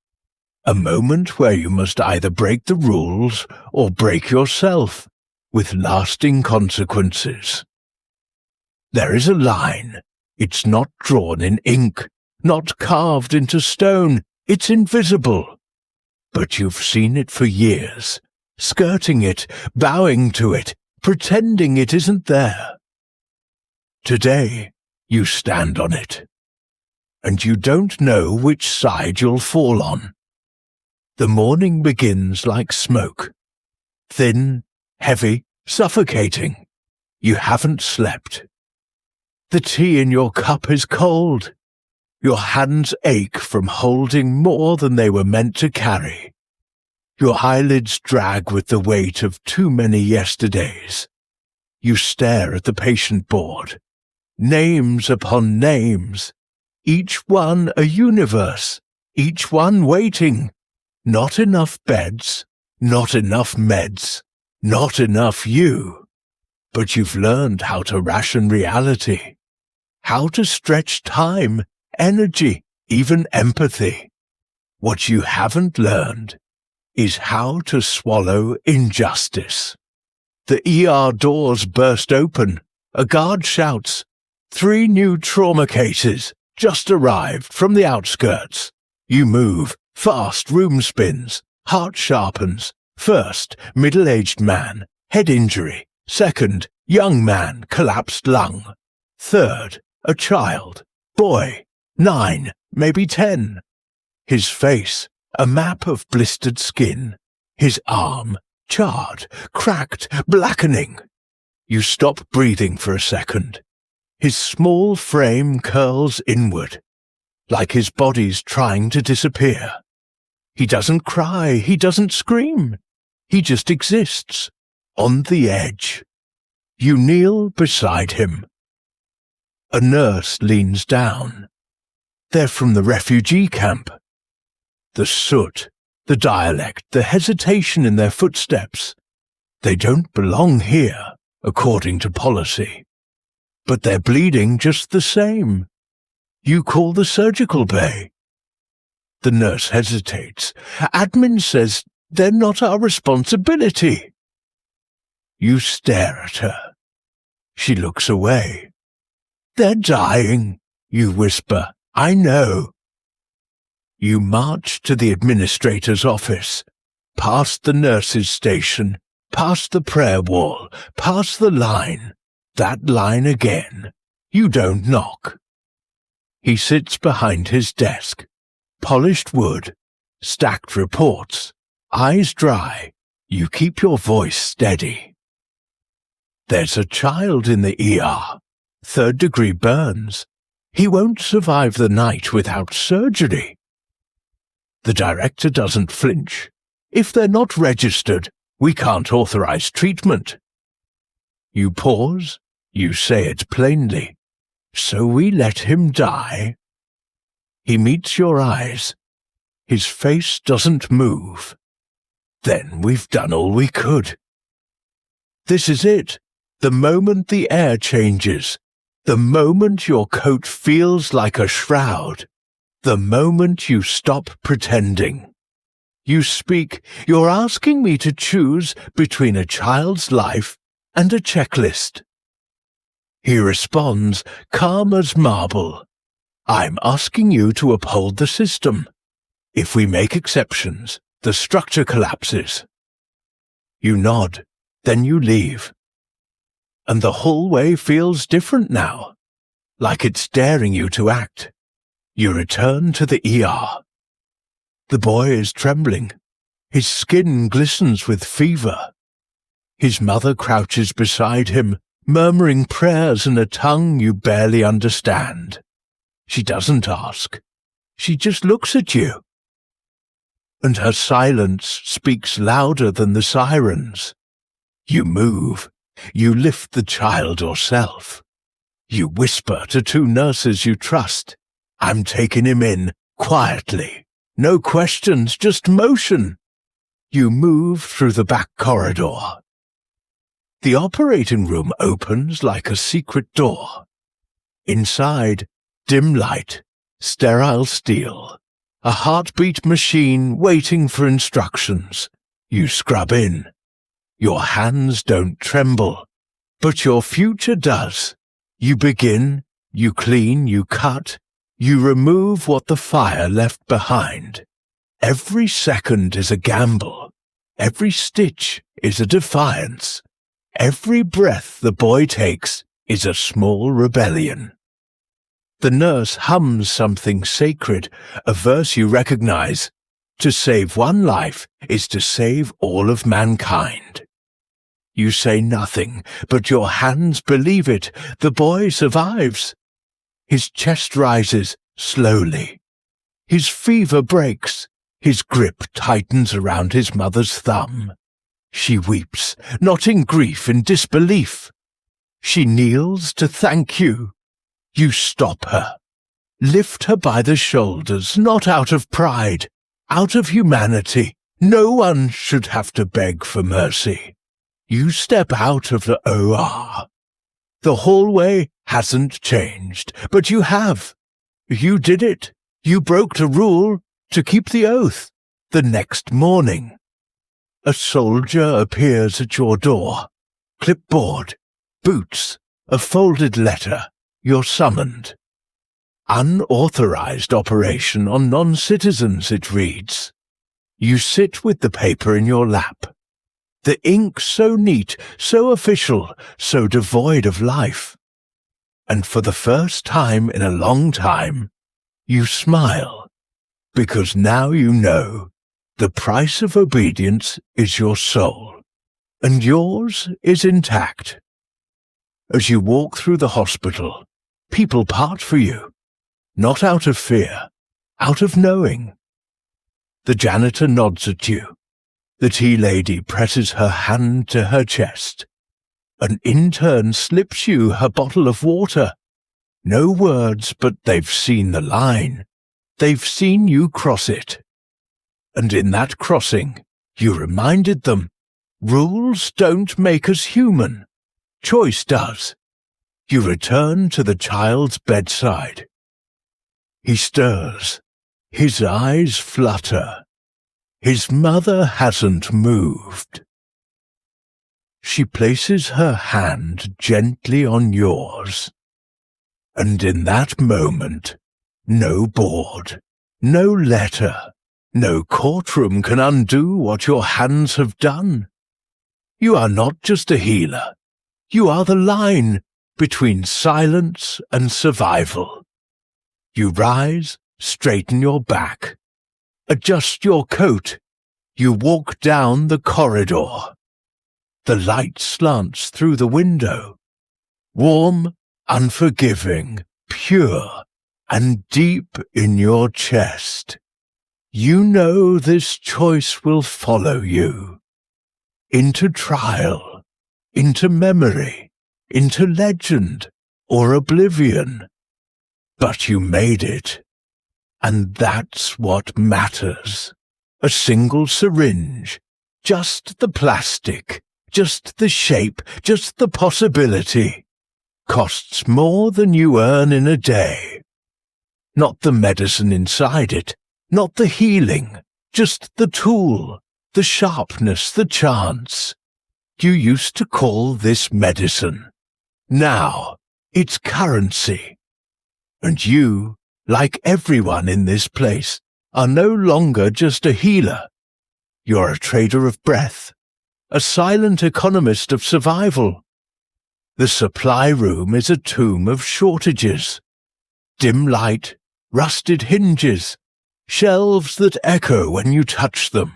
A moment where you must either break the rules or break yourself, with lasting consequences. There is a line. It's not drawn in ink, not carved into stone. It's invisible. But you've seen it for years, skirting it, bowing to it, pretending it isn't there. Today, you stand on it, and you don't know which side you'll fall on. The morning begins like smoke, thin, heavy, suffocating. You haven't slept. The tea in your cup is cold. Your hands ache from holding more than they were meant to carry. Your eyelids drag with the weight of too many yesterdays. You stare at the patient board. Names upon names. Each one a universe. Each one waiting. Not enough beds. Not enough meds. Not enough you. But you've learned how to ration reality. How to stretch time, energy, even empathy. What you haven't learned is how to swallow injustice. The ER doors burst open. A guard shouts, 3 new trauma cases just arrived from the outskirts. You move, fast room spins, heart sharpens. First, middle-aged man, head injury. Second, young man, collapsed lung. Third, a child, boy, 9, maybe 10. His face, a map of blistered skin. His arm, charred, cracked, blackening. You stop breathing for a second. His small frame curls inward, like his body's trying to disappear. He doesn't cry, he doesn't scream. He just exists, on the edge. You kneel beside him. A nurse leans down. They're from the refugee camp. The soot The dialect, the hesitation in their footsteps. They don't belong here, according to policy. But they're bleeding just the same. You call the surgical bay. The nurse hesitates. Admin says they're not our responsibility. You stare at her. She looks away. They're dying, you whisper. I know. You march to the administrator's office, past the nurse's station, past the prayer wall, past the line, that line again. You don't knock. He sits behind his desk, polished wood, stacked reports, eyes dry. You keep your voice steady. There's a child in the ER, 3rd-degree burns. He won't survive the night without surgery. The director doesn't flinch. If they're not registered, we can't authorize treatment. You pause, you say it plainly. So we let him die? He meets your eyes. His face doesn't move. Then we've done all we could. This is it. The moment the air changes. The moment your coat feels like a shroud. The moment you stop pretending. You speak. You're asking me to choose between a child's life and a checklist. He responds, calm as marble. I'm asking you to uphold the system. If we make exceptions, the structure collapses. You nod, then you leave. And the hallway feels different now, like it's daring you to act. You return to the ER. The boy is trembling. His skin glistens with fever. His mother crouches beside him, murmuring prayers in a tongue you barely understand. She doesn't ask. She just looks at you. And her silence speaks louder than the sirens. You move. You lift the child yourself. You whisper to 2 nurses you trust. I'm taking him in, quietly. No questions, just motion. You move through the back corridor. The operating room opens like a secret door. Inside, dim light, sterile steel, a heartbeat machine waiting for instructions. You scrub in. Your hands don't tremble, but your future does. You begin, you clean, you cut, you remove what the fire left behind. Every second is a gamble. Every stitch is a defiance. Every breath the boy takes is a small rebellion. The nurse hums something sacred, a verse you recognize. To save one life is to save all of mankind. You say nothing, but your hands believe it. The boy survives. His chest rises slowly. His fever breaks. His grip tightens around his mother's thumb. She weeps, not in grief, in disbelief. She kneels to thank you. You stop her. Lift her by the shoulders, not out of pride, out of humanity. No one should have to beg for mercy. You step out of the OR. The hallway hasn't changed, but you have. You did it. You broke the rule to keep the oath. The next morning, a soldier appears at your door. Clipboard, boots, a folded letter. You're summoned. Unauthorized operation on non-citizens, it reads. You sit with the paper in your lap. The ink so neat, so official, so devoid of life. And for the first time in a long time, you smile, because now you know the price of obedience is your soul, and yours is intact. As you walk through the hospital, people part for you, not out of fear, out of knowing. The janitor nods at you. The tea lady presses her hand to her chest. An intern slips you her bottle of water. No words, but they've seen the line. They've seen you cross it. And in that crossing, you reminded them, rules don't make us human. Choice does. You return to the child's bedside. He stirs. His eyes flutter. His mother hasn't moved. She places her hand gently on yours. And in that moment, no board, no letter, no courtroom can undo what your hands have done. You are not just a healer. You are the line between silence and survival. You rise, straighten your back, adjust your coat. You walk down the corridor. The light slants through the window. Warm, unforgiving, pure, and deep in your chest. You know this choice will follow you. Into trial, into memory, into legend, or oblivion. But you made it. And that's what matters. A single syringe, just the plastic, just the shape, just the possibility, costs more than you earn in a day. Not the medicine inside it, not the healing, just the tool, the sharpness, the chance. You used to call this medicine. Now, it's currency. And you, like everyone in this place, are no longer just a healer. You're a trader of breath, a silent economist of survival. The supply room is a tomb of shortages. Dim light, rusted hinges, shelves that echo when you touch them.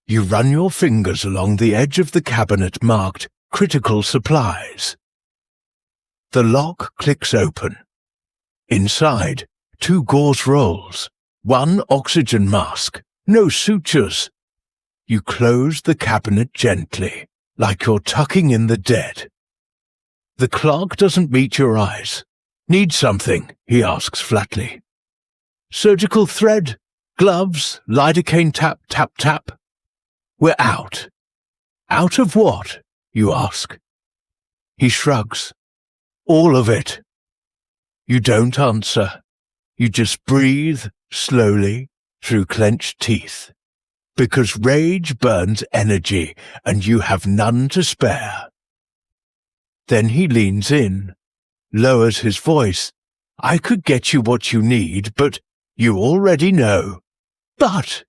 You run your fingers along the edge of the cabinet marked critical supplies. The lock clicks open. Inside, 2 gauze rolls, 1 oxygen mask, no sutures. You close the cabinet gently, like you're tucking in the dead. The clerk doesn't meet your eyes. Need something? He asks flatly. Surgical thread, gloves, lidocaine tap, tap, tap. We're out. Out of what? You ask. He shrugs. All of it. You don't answer. You just breathe slowly through clenched teeth. Because rage burns energy and you have none to spare. Then he leans in, lowers his voice. I could get you what you need, but you already know. But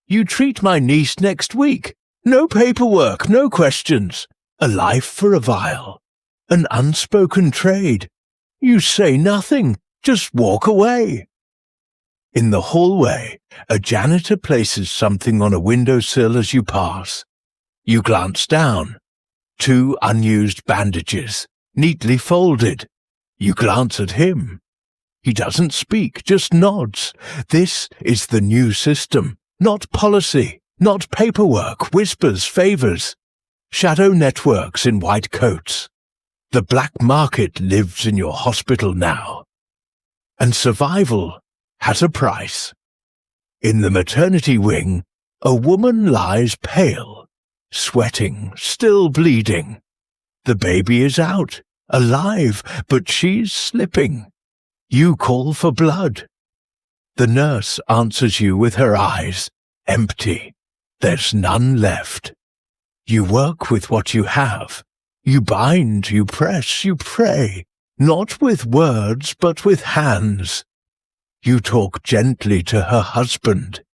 you treat my niece next week. No paperwork, no questions. A life for a vial. An unspoken trade. You say nothing, just walk away. In the hallway, a janitor places something on a windowsill as you pass. You glance down. 2 unused bandages, neatly folded. You glance at him. He doesn't speak, just nods. This is the new system, not policy, not paperwork, whispers, favors. Shadow networks in white coats. The black market lives in your hospital now. And survival has a price. In the maternity wing, a woman lies pale, sweating, still bleeding. The baby is out, alive, but she's slipping. You call for blood. The nurse answers you with her eyes, empty. There's none left. You work with what you have. You bind, you press, you pray, not with words but with hands. You talk gently to her husband.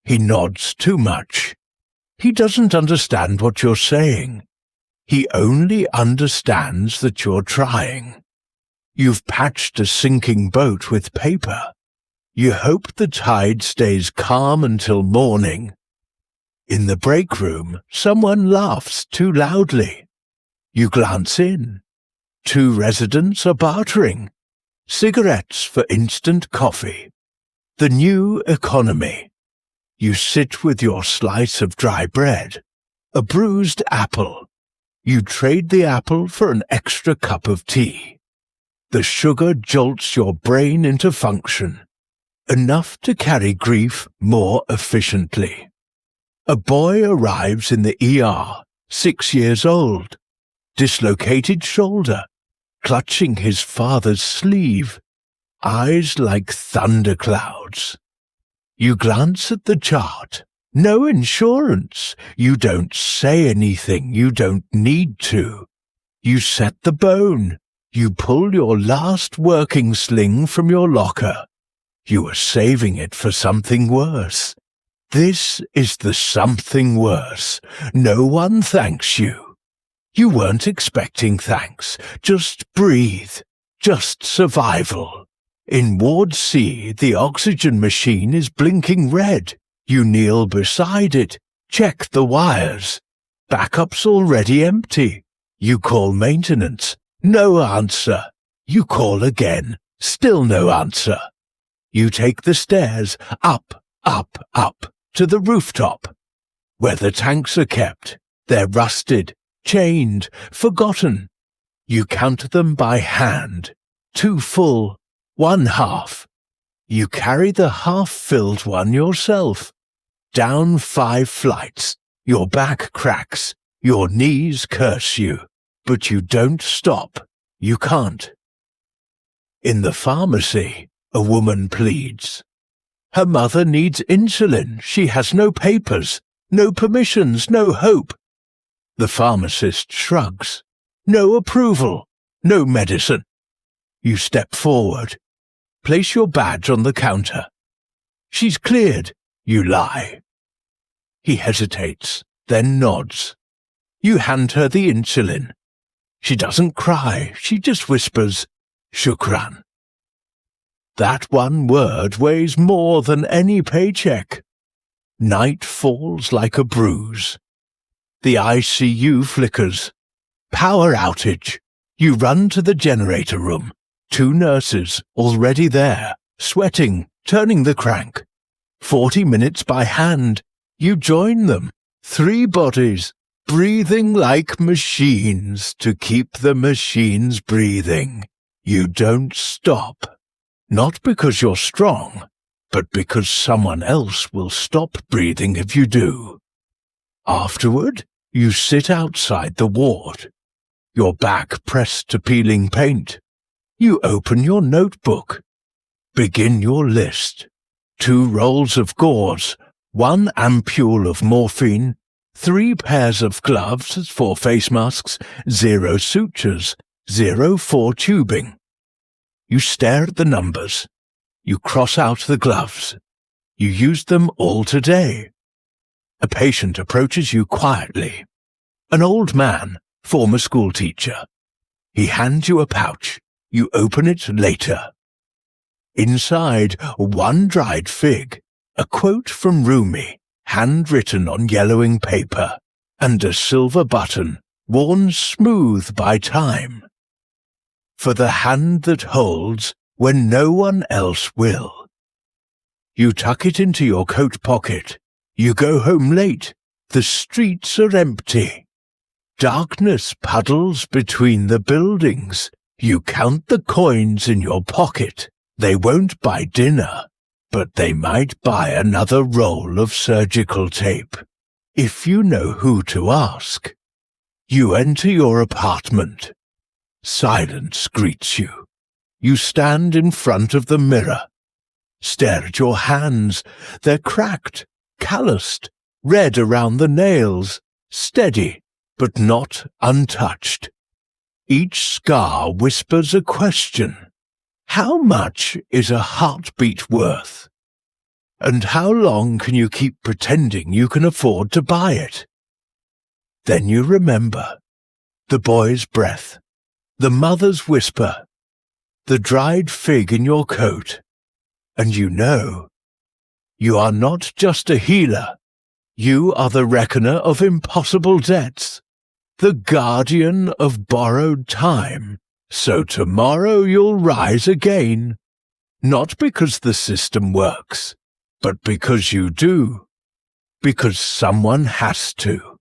He nods too much. He doesn't understand what you're saying. He only understands that you're trying. You've patched a sinking boat with paper. You hope the tide stays calm until morning. In the break room, someone laughs too loudly. You glance in. 2 residents are bartering. Cigarettes for instant coffee. The new economy. You sit with your slice of dry bread. A bruised apple. You trade the apple for an extra cup of tea. The sugar jolts your brain into function. enough to carry grief more efficiently. A boy arrives in the ER, 6 years old, dislocated shoulder, clutching his father's sleeve, eyes like thunderclouds. You glance at the chart. No insurance. You don't say anything. You don't need to. You set the bone. You pull your last working sling from your locker. You are saving it for something worse. This is the something worse. No one thanks you. You weren't expecting thanks. Just breathe. Just survival. In Ward C, the oxygen machine is blinking red. You kneel beside it. Check the wires. Backup's already empty. You call maintenance. No answer. You call again. Still no answer. You take the stairs up, up, up to the rooftop, where the tanks are kept. They're rusted, chained, forgotten. You count them by hand. 2 full, 1 half. You carry the half-filled one yourself. Down 5 flights. Your back cracks. Your knees curse you. But you don't stop. You can't. In the pharmacy, a woman pleads. Her mother needs insulin. She has no papers, no permissions, no hope. The pharmacist shrugs. No approval, no medicine. You step forward. Place your badge on the counter. She's cleared. You lie. He hesitates, then nods. You hand her the insulin. She doesn't cry. She just whispers, Shukran. That one word weighs more than any paycheck. Night falls like a bruise. The ICU flickers. Power outage. You run to the generator room. 2 nurses already there, sweating, turning the crank. 40 minutes by hand. You join them. 3 bodies, breathing like machines to keep the machines breathing. You don't stop. Not because you're strong, but because someone else will stop breathing if you do. Afterward, you sit outside the ward, your back pressed to peeling paint. You open your notebook. Begin your list. 2 rolls of gauze, 1 ampule of morphine, 3 pairs of gloves for face masks, 0 sutures, 0 4 tubing. You stare at the numbers. You cross out the gloves. You used them all today. A patient approaches you quietly. An old man, former schoolteacher. He hands you a pouch. You open it later. Inside, 1 dried fig, a quote from Rumi, handwritten on yellowing paper, and a silver button, worn smooth by time. For the hand that holds when no one else will. You tuck it into your coat pocket. You go home late. The streets are empty. Darkness puddles between the buildings. You count the coins in your pocket. They won't buy dinner, but they might buy another roll of surgical tape, if you know who to ask. You enter your apartment. Silence greets you. You stand in front of the mirror. Stare at your hands. They're cracked, calloused, red around the nails, steady, but not untouched. Each scar whispers a question. How much is a heartbeat worth? And how long can you keep pretending you can afford to buy it? Then you remember the boy's breath, the mother's whisper, the dried fig in your coat, and you know you are not just a healer. You are the reckoner of impossible debts, the guardian of borrowed time. So tomorrow you'll rise again, not because the system works, but because you do, because someone has to.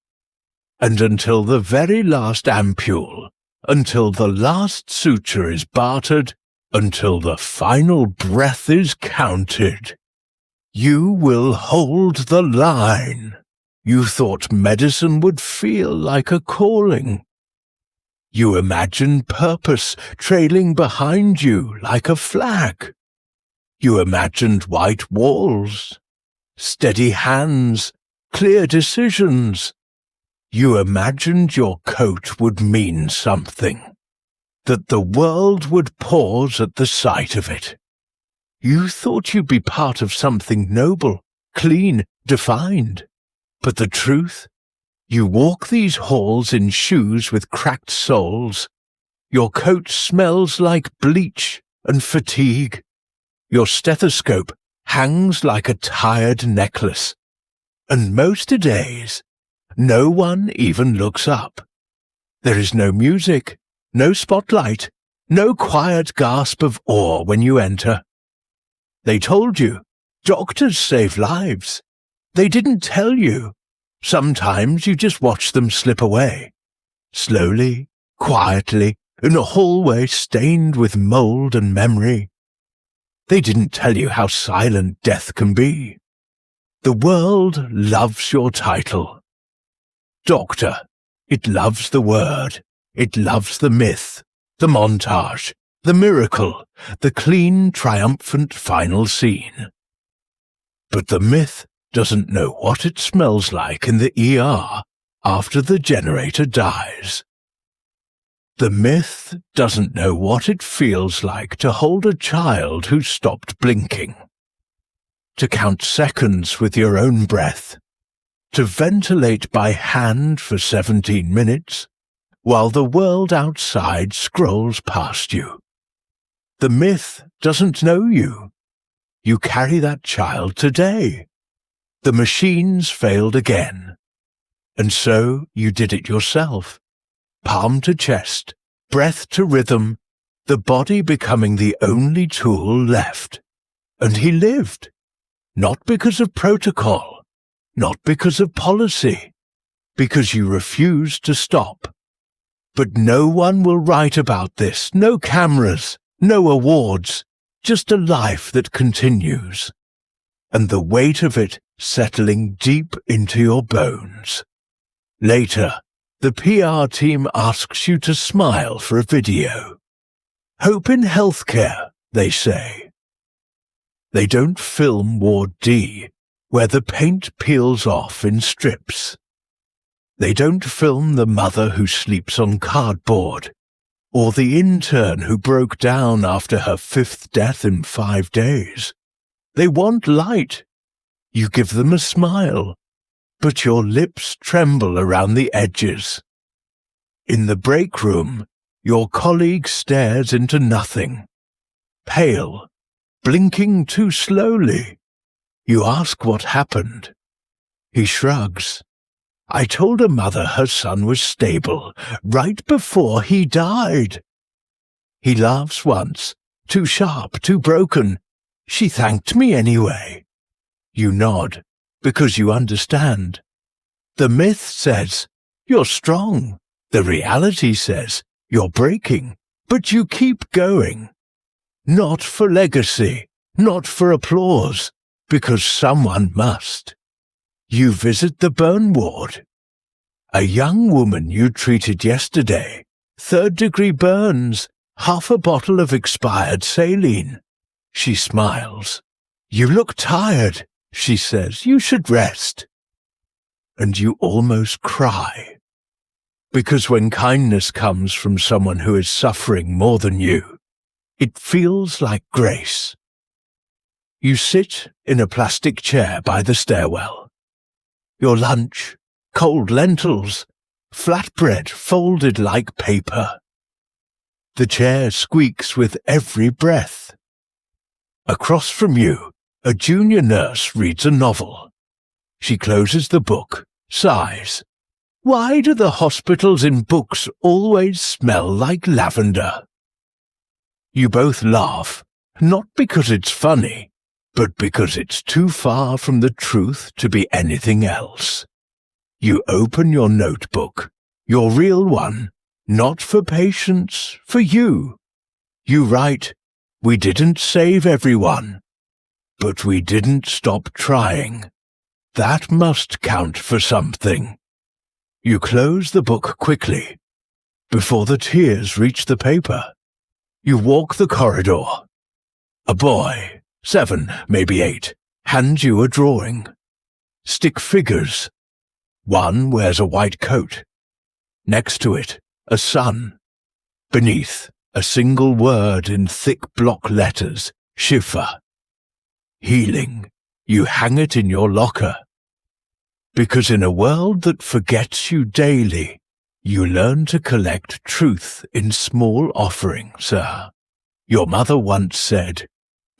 And until the very last ampule, until the last suture is bartered, until the final breath is counted. You will hold the line. You thought medicine would feel like a calling. You imagined purpose trailing behind you like a flag. You imagined white walls, steady hands, clear decisions. You imagined your coat would mean something, that the world would pause at the sight of it. You thought you'd be part of something noble, clean, defined. But the truth? You walk these halls in shoes with cracked soles. Your coat smells like bleach and fatigue. Your stethoscope hangs like a tired necklace. And most days, no one even looks up. There is no music, no spotlight, no quiet gasp of awe when you enter. They told you, doctors save lives. They didn't tell you. Sometimes you just watch them slip away. Slowly, quietly, in a hallway stained with mold and memory. They didn't tell you how silent death can be. The world loves your title. Doctor, it loves the word. It loves the myth, the montage, the miracle, the clean, triumphant final scene. But the myth doesn't know what it smells like in the ER after the generator dies. The myth doesn't know what it feels like to hold a child who stopped blinking, to count seconds with your own breath, to ventilate by hand for 17 minutes while the world outside scrolls past you. The myth doesn't know you. You carry that child today. The machines failed again. And so you did it yourself. Palm to chest, breath to rhythm, the body becoming the only tool left. And he lived. Not because of protocol, not because of policy, because you refused to stop. But no one will write about this, no cameras, no awards, just a life that continues, and the weight of it settling deep into your bones. Later, the PR team asks you to smile for a video. Hope in healthcare, they say. They don't film Ward D, where the paint peels off in strips. They don't film the mother who sleeps on cardboard, or the intern who broke down after her 5th death in 5 days. They want light. You give them a smile, but your lips tremble around the edges. In the break room, your colleague stares into nothing, pale, blinking too slowly. You ask what happened. He shrugs. I told a mother her son was stable right before he died. He laughs once, too sharp, too broken. She thanked me anyway. You nod, because you understand. The myth says, you're strong. The reality says, you're breaking, but you keep going. Not for legacy, not for applause, because someone must. You visit the burn ward. A young woman you treated yesterday, 3rd-degree burns, half a bottle of expired saline. She smiles. You look tired, she says. You should rest. And you almost cry. Because when kindness comes from someone who is suffering more than you, it feels like grace. You sit in a plastic chair by the stairwell. Your lunch, cold lentils, flatbread folded like paper. The chair squeaks with every breath. Across from you, a junior nurse reads a novel. She closes the book, sighs. Why do the hospitals in books always smell like lavender? You both laugh, not because it's funny, but because it's too far from the truth to be anything else. You open your notebook, your real one, not for patients, for you. You write, We didn't save everyone, but we didn't stop trying. That must count for something. You close the book quickly, before the tears reach the paper. You walk the corridor. A boy, 7, maybe 8, hands you a drawing. Stick figures. One wears a white coat. Next to it, a sun. Beneath, a single word in thick block letters, Shifa. Healing. You hang it in your locker. Because in a world that forgets you daily, you learn to collect truth in small offering, sir. Your mother once said,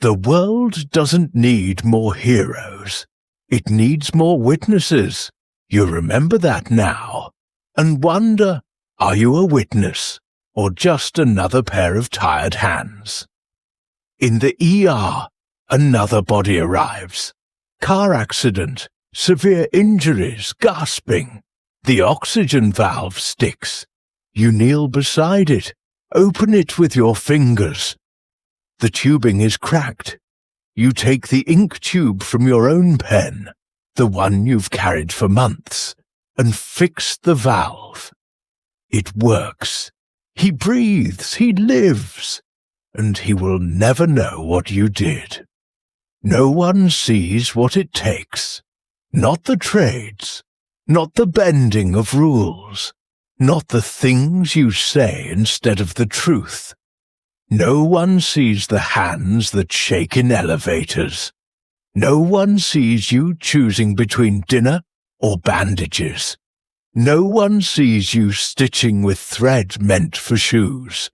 "The world doesn't need more heroes. It needs more witnesses." You remember that now, and wonder, are you a witness, or just another pair of tired hands? In the ER, another body arrives. Car accident, severe injuries, gasping. The oxygen valve sticks. You kneel beside it, open it with your fingers. The tubing is cracked. You take the ink tube from your own pen, the one you've carried for months, and fix the valve. It works. He breathes, he lives, and he will never know what you did. No one sees what it takes. Not the trades, not the bending of rules, not the things you say instead of the truth. No one sees the hands that shake in elevators. No one sees you choosing between dinner or bandages. No one sees you stitching with thread meant for shoes.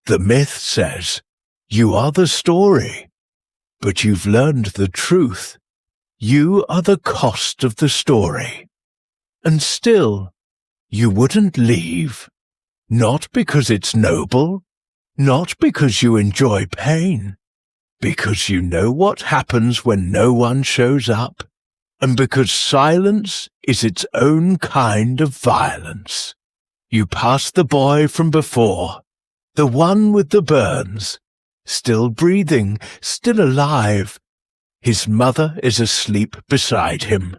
The myth says, you are the story, but you've learned the truth. You are the cost of the story. And still, you wouldn't leave. Not because it's noble, not because you enjoy pain, because you know what happens when no one shows up, and because silence is its own kind of violence. You pass the boy from before, the one with the burns, still breathing, still alive. His mother is asleep beside him,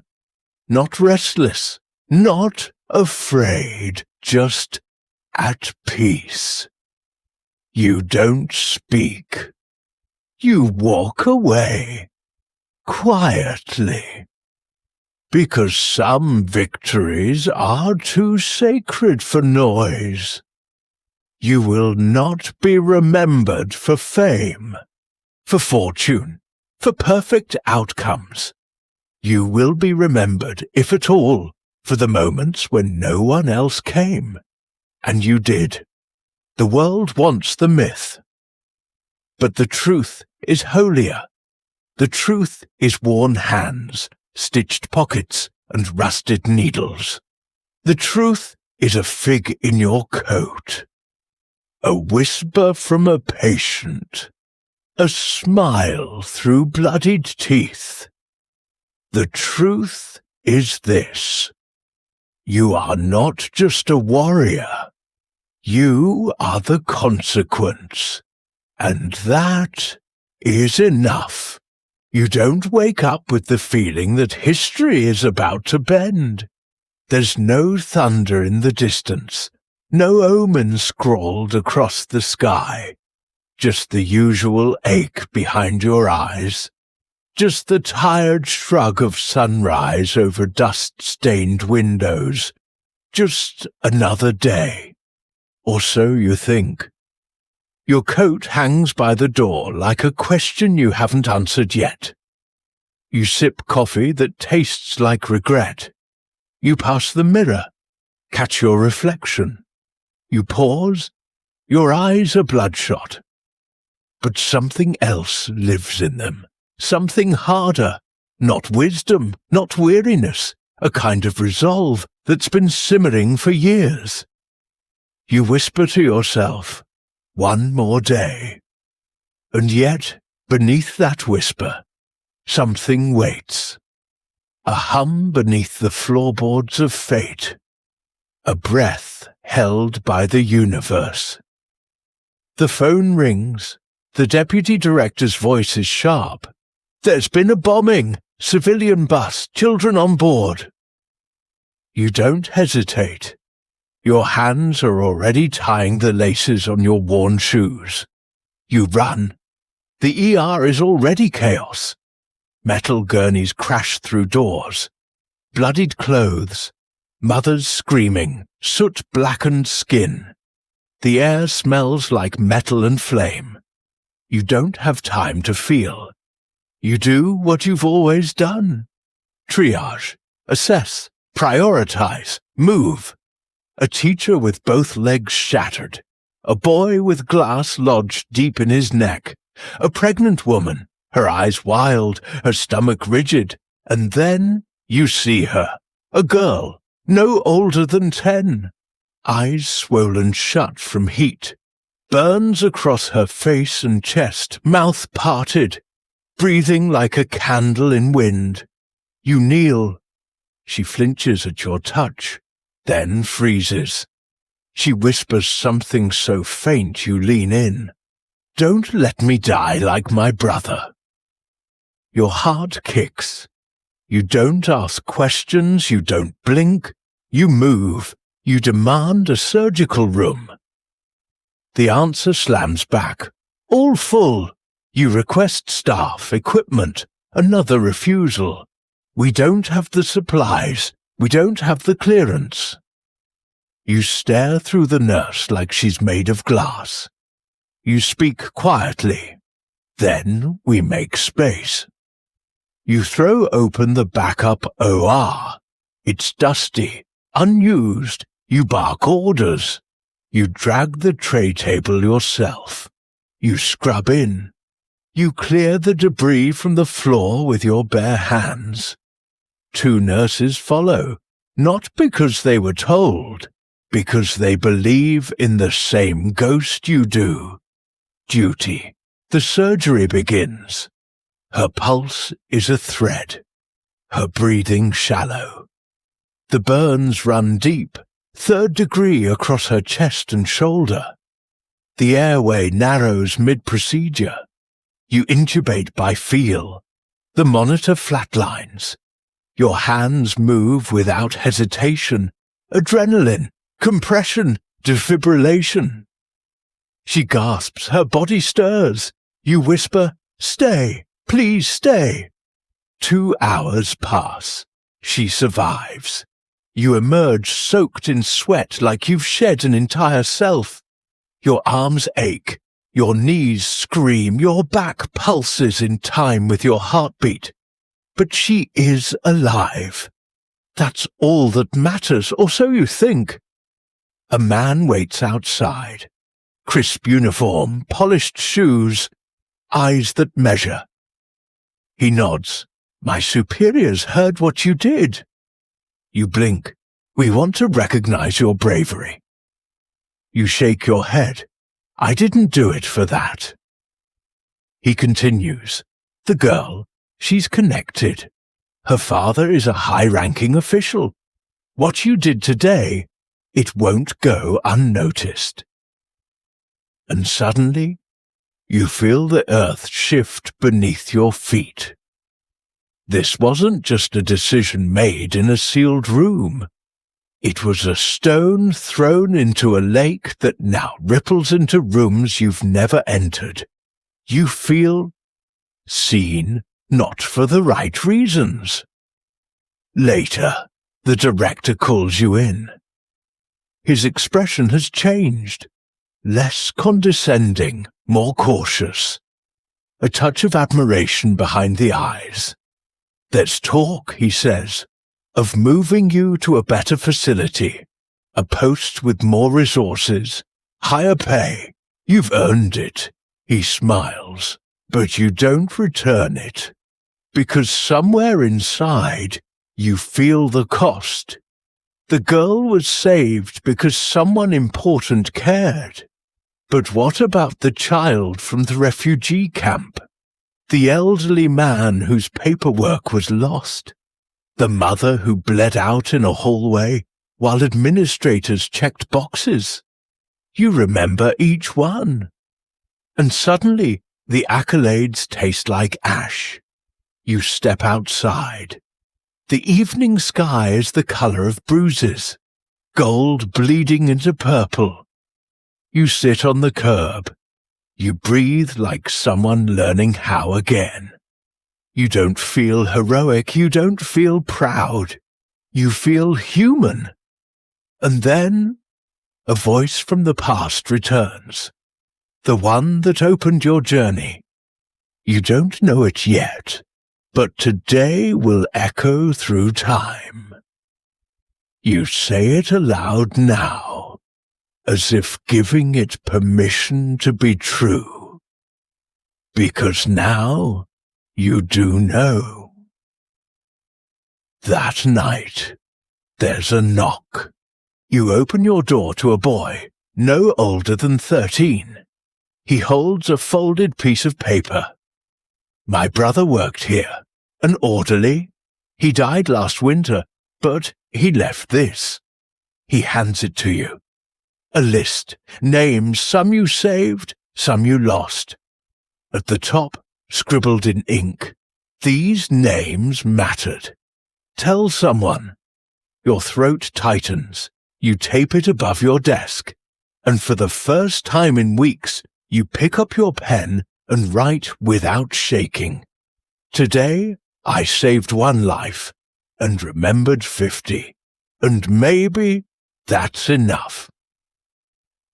not restless, not afraid, just at peace. You don't speak. You walk away, quietly. Because some victories are too sacred for noise. You will not be remembered for fame, for fortune, for perfect outcomes. You will be remembered, if at all, for the moments when no one else came. And you did. The world wants the myth. But the truth is holier. The truth is worn hands, stitched pockets, and rusted needles. The truth is a fig in your coat. A whisper from a patient. A smile through bloodied teeth. The truth is this. You are not just a warrior. You are the consequence. And that is enough. You don't wake up with the feeling that history is about to bend. There's no thunder in the distance, no omen scrawled across the sky. Just the usual ache behind your eyes. Just the tired shrug of sunrise over dust-stained windows. Just another day. Or so you think. Your coat hangs by the door like a question you haven't answered yet. You sip coffee that tastes like regret. You pass the mirror, catch your reflection. You pause, your eyes are bloodshot. But something else lives in them, something harder, not wisdom, not weariness, a kind of resolve that's been simmering for years. You whisper to yourself, one more day. And yet, beneath that whisper, something waits. A hum beneath the floorboards of fate. A breath held by the universe. The phone rings. The deputy director's voice is sharp. There's been a bombing. Civilian bus, children on board. You don't hesitate. Your hands are already tying the laces on your worn shoes. You run. The ER is already chaos. Metal gurneys crash through doors. Bloodied clothes. Mothers screaming. Soot-blackened skin. The air smells like metal and flame. You don't have time to feel. You do what you've always done. Triage. Assess. Prioritize. Move. A teacher with both legs shattered. A boy with glass lodged deep in his neck. A pregnant woman, her eyes wild, her stomach rigid. And then you see her. A girl, no older than 10. Eyes swollen shut from heat. Burns across her face and chest, mouth parted. Breathing like a candle in wind. You kneel. She flinches at your touch, then freezes. She whispers something so faint you lean in. Don't let me die like my brother. Your heart kicks. You don't ask questions, you don't blink. You move. You demand a surgical room. The answer slams back. All full. You request staff, equipment, another refusal. We don't have the supplies. We don't have the clearance. You stare through the nurse like she's made of glass. You speak quietly. Then we make space. You throw open the backup OR. It's dusty, unused. You bark orders. You drag the tray table yourself. You scrub in. You clear the debris from the floor with your bare hands. 2 nurses follow, not because they were told, because they believe in the same ghost you do. Duty. The surgery begins. Her pulse is a thread. Her breathing shallow. The burns run deep, 3rd degree across her chest and shoulder. The airway narrows mid-procedure. You intubate by feel. The monitor flatlines. Your hands move without hesitation. Adrenaline, compression, defibrillation. She gasps, her body stirs. You whisper, stay, please stay. 2 hours pass. She survives. You emerge soaked in sweat like you've shed an entire self. Your arms ache. Your knees scream, your back pulses in time with your heartbeat. But she is alive. That's all that matters, or so you think. A man waits outside. Crisp uniform, polished shoes, eyes that measure. He nods. My superiors heard what you did. You blink. We want to recognize your bravery. You shake your head. I didn't do it for that. He continues. The girl, she's connected. Her father is a high-ranking official. What you did today, it won't go unnoticed. And suddenly, you feel the earth shift beneath your feet. This wasn't just a decision made in a sealed room. It was a stone thrown into a lake that now ripples into rooms you've never entered. You feel seen, not for the right reasons. Later, the director calls you in. His expression has changed. Less condescending, more cautious. A touch of admiration behind the eyes. There's talk, he says, of moving you to a better facility, a post with more resources, higher pay. You've earned it, he smiles, but you don't return it, because somewhere inside you feel the cost. The girl was saved because someone important cared. But what about the child from the refugee camp? The elderly man whose paperwork was lost? The mother who bled out in a hallway while administrators checked boxes? You remember each one. and suddenly the accolades taste like ash. You step outside. The evening sky is the color of bruises, gold bleeding into purple. You sit on the curb. You breathe like someone learning how again. You don't feel heroic, you don't feel proud. You feel human. And then a voice from the past returns, the one that opened your journey. You don't know it yet, but today will echo through time. You say it aloud now, as if giving it permission to be true. Because now you do know. That night, there's a knock. You open your door to a boy, no older than 13. He holds a folded piece of paper. My brother worked here, an orderly. He died last winter, but he left this. He hands it to you. A list, names, some you saved, some you lost. At the top, scribbled in ink, these names mattered. Tell someone. Your throat tightens. You tape it above your desk, and for the first time in weeks, you pick up your pen and write without shaking. Today, I saved 1 life and remembered 50, and maybe that's enough.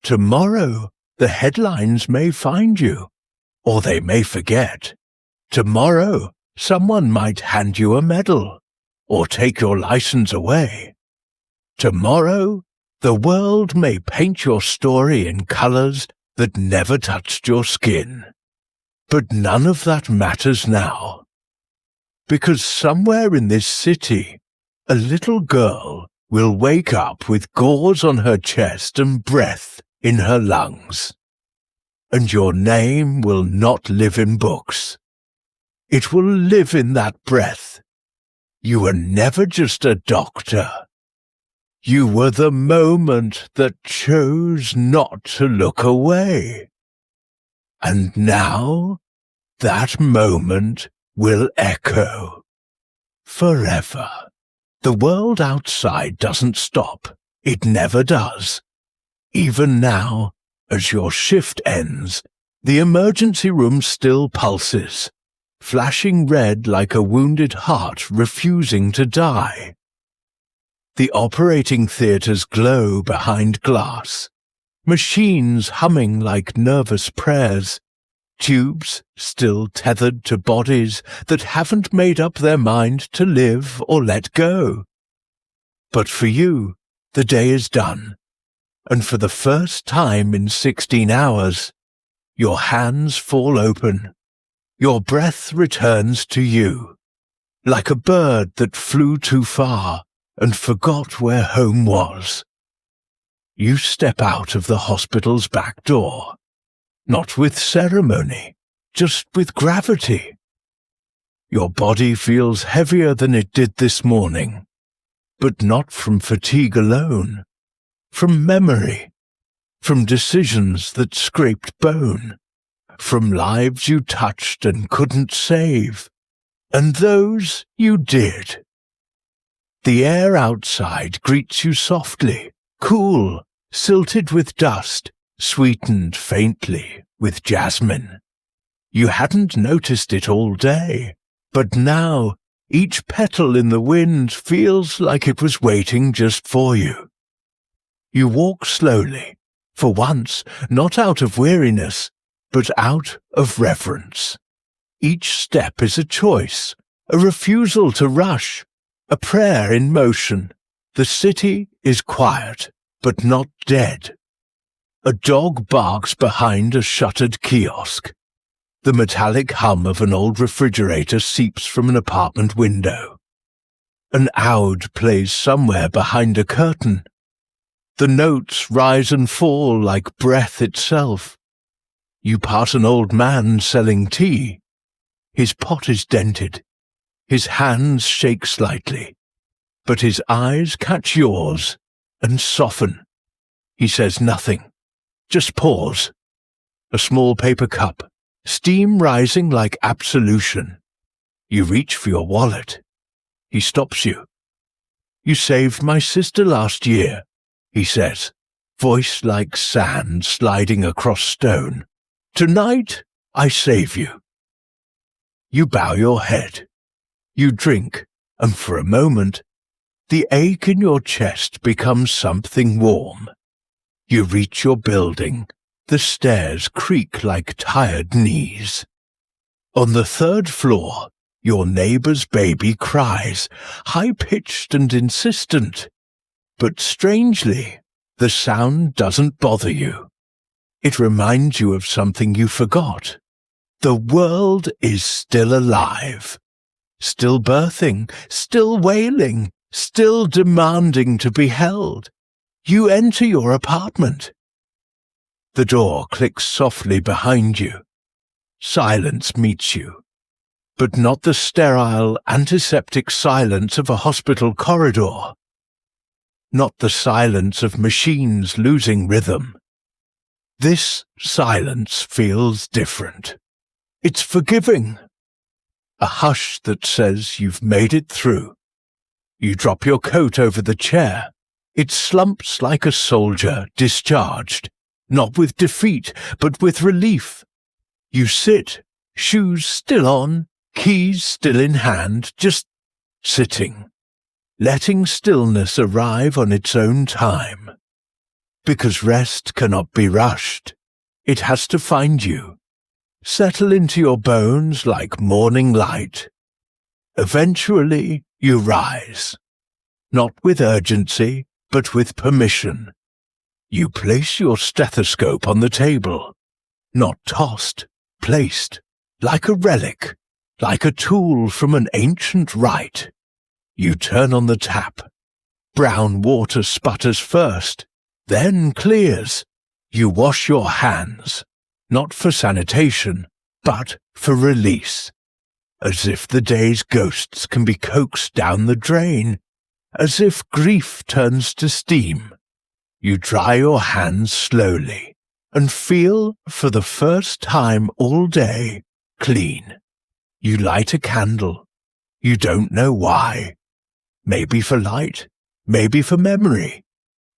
Tomorrow, the headlines may find you, or they may forget. Tomorrow, someone might hand you a medal, or take your license away. Tomorrow, the world may paint your story in colors that never touched your skin. But none of that matters now. Because somewhere in this city, a little girl will wake up with gauze on her chest and breath in her lungs. And your name will not live in books. It will live in that breath. You were never just a doctor. You were the moment that chose not to look away. And now, that moment will echo. Forever. The world outside doesn't stop. It never does. Even now, as your shift ends, the emergency room still pulses, flashing red like a wounded heart refusing to die. The operating theatres glow behind glass, machines humming like nervous prayers, tubes still tethered to bodies that haven't made up their mind to live or let go. But for you, the day is done, and for the first time in 16 hours, your hands fall open, your breath returns to you, like a bird that flew too far and forgot where home was. You step out of the hospital's back door, not with ceremony, just with gravity. Your body feels heavier than it did this morning, but not from fatigue alone, from memory, from decisions that scraped bone, from lives you touched and couldn't save, and those you did. The air outside greets you softly, cool, silted with dust, sweetened faintly with jasmine. You hadn't noticed it all day, but now each petal in the wind feels like it was waiting just for you. You walk slowly, for once not out of weariness, but out of reverence. Each step is a choice, a refusal to rush, a prayer in motion. The city is quiet, but not dead. A dog barks behind a shuttered kiosk. The metallic hum of an old refrigerator seeps from an apartment window. An oud plays somewhere behind a curtain. The notes rise and fall like breath itself. You pass an old man selling tea. His pot is dented. His hands shake slightly, but his eyes catch yours and soften. He says nothing. Just pause. A small paper cup, steam rising like absolution. You reach for your wallet. He stops you. "You saved my sister last year," he says, voice like sand sliding across stone. "Tonight, I save you." You bow your head. You drink, and for a moment, the ache in your chest becomes something warm. You reach your building. The stairs creak like tired knees. On the third floor, your neighbor's baby cries, high-pitched and insistent. But strangely, the sound doesn't bother you. It reminds you of something you forgot. The world is still alive, still birthing, still wailing, still demanding to be held. You enter your apartment. The door clicks softly behind you. Silence meets you, but not the sterile, antiseptic silence of a hospital corridor. Not the silence of machines losing rhythm. This silence feels different. It's forgiving. A hush that says you've made it through. You drop your coat over the chair. It slumps like a soldier discharged, not with defeat, but with relief. You sit, shoes still on, keys still in hand, just sitting, letting stillness arrive on its own time. Because rest cannot be rushed. It has to find you, settle into your bones like morning light. Eventually, you rise, not with urgency, but with permission. You place your stethoscope on the table, not tossed, placed, like a relic, like a tool from an ancient rite. You turn on the tap. Brown water sputters first, then clears. You wash your hands, not for sanitation, but for release. As if the day's ghosts can be coaxed down the drain, as if grief turns to steam. You dry your hands slowly and feel, for the first time all day, clean. You light a candle. You don't know why. Maybe for light, maybe for memory,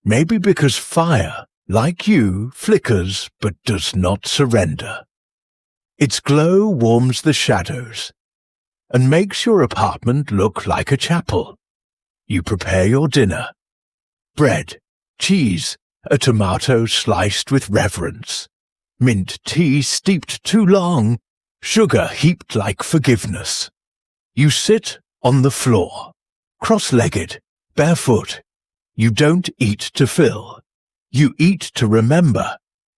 maybe because fire, like you, flickers but does not surrender. Its glow warms the shadows and makes your apartment look like a chapel. You prepare your dinner. Bread, cheese, a tomato sliced with reverence, mint tea steeped too long, sugar heaped like forgiveness. You sit on the floor, cross-legged, barefoot. You don't eat to fill. You eat to remember.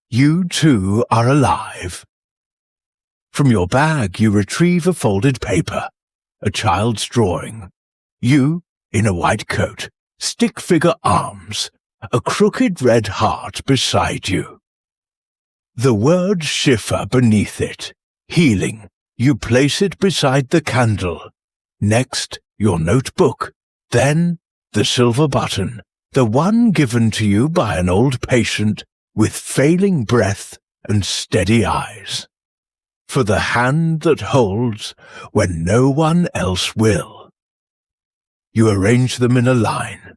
You too are alive. From your bag you retrieve a folded paper, a child's drawing. You, in a white coat, stick-figure arms, a crooked red heart beside you. The word Shifa beneath it, healing. You place it beside the candle. Next, your notebook. Then, the silver button, the one given to you by an old patient with failing breath and steady eyes. For the hand that holds when no one else will. You arrange them in a line.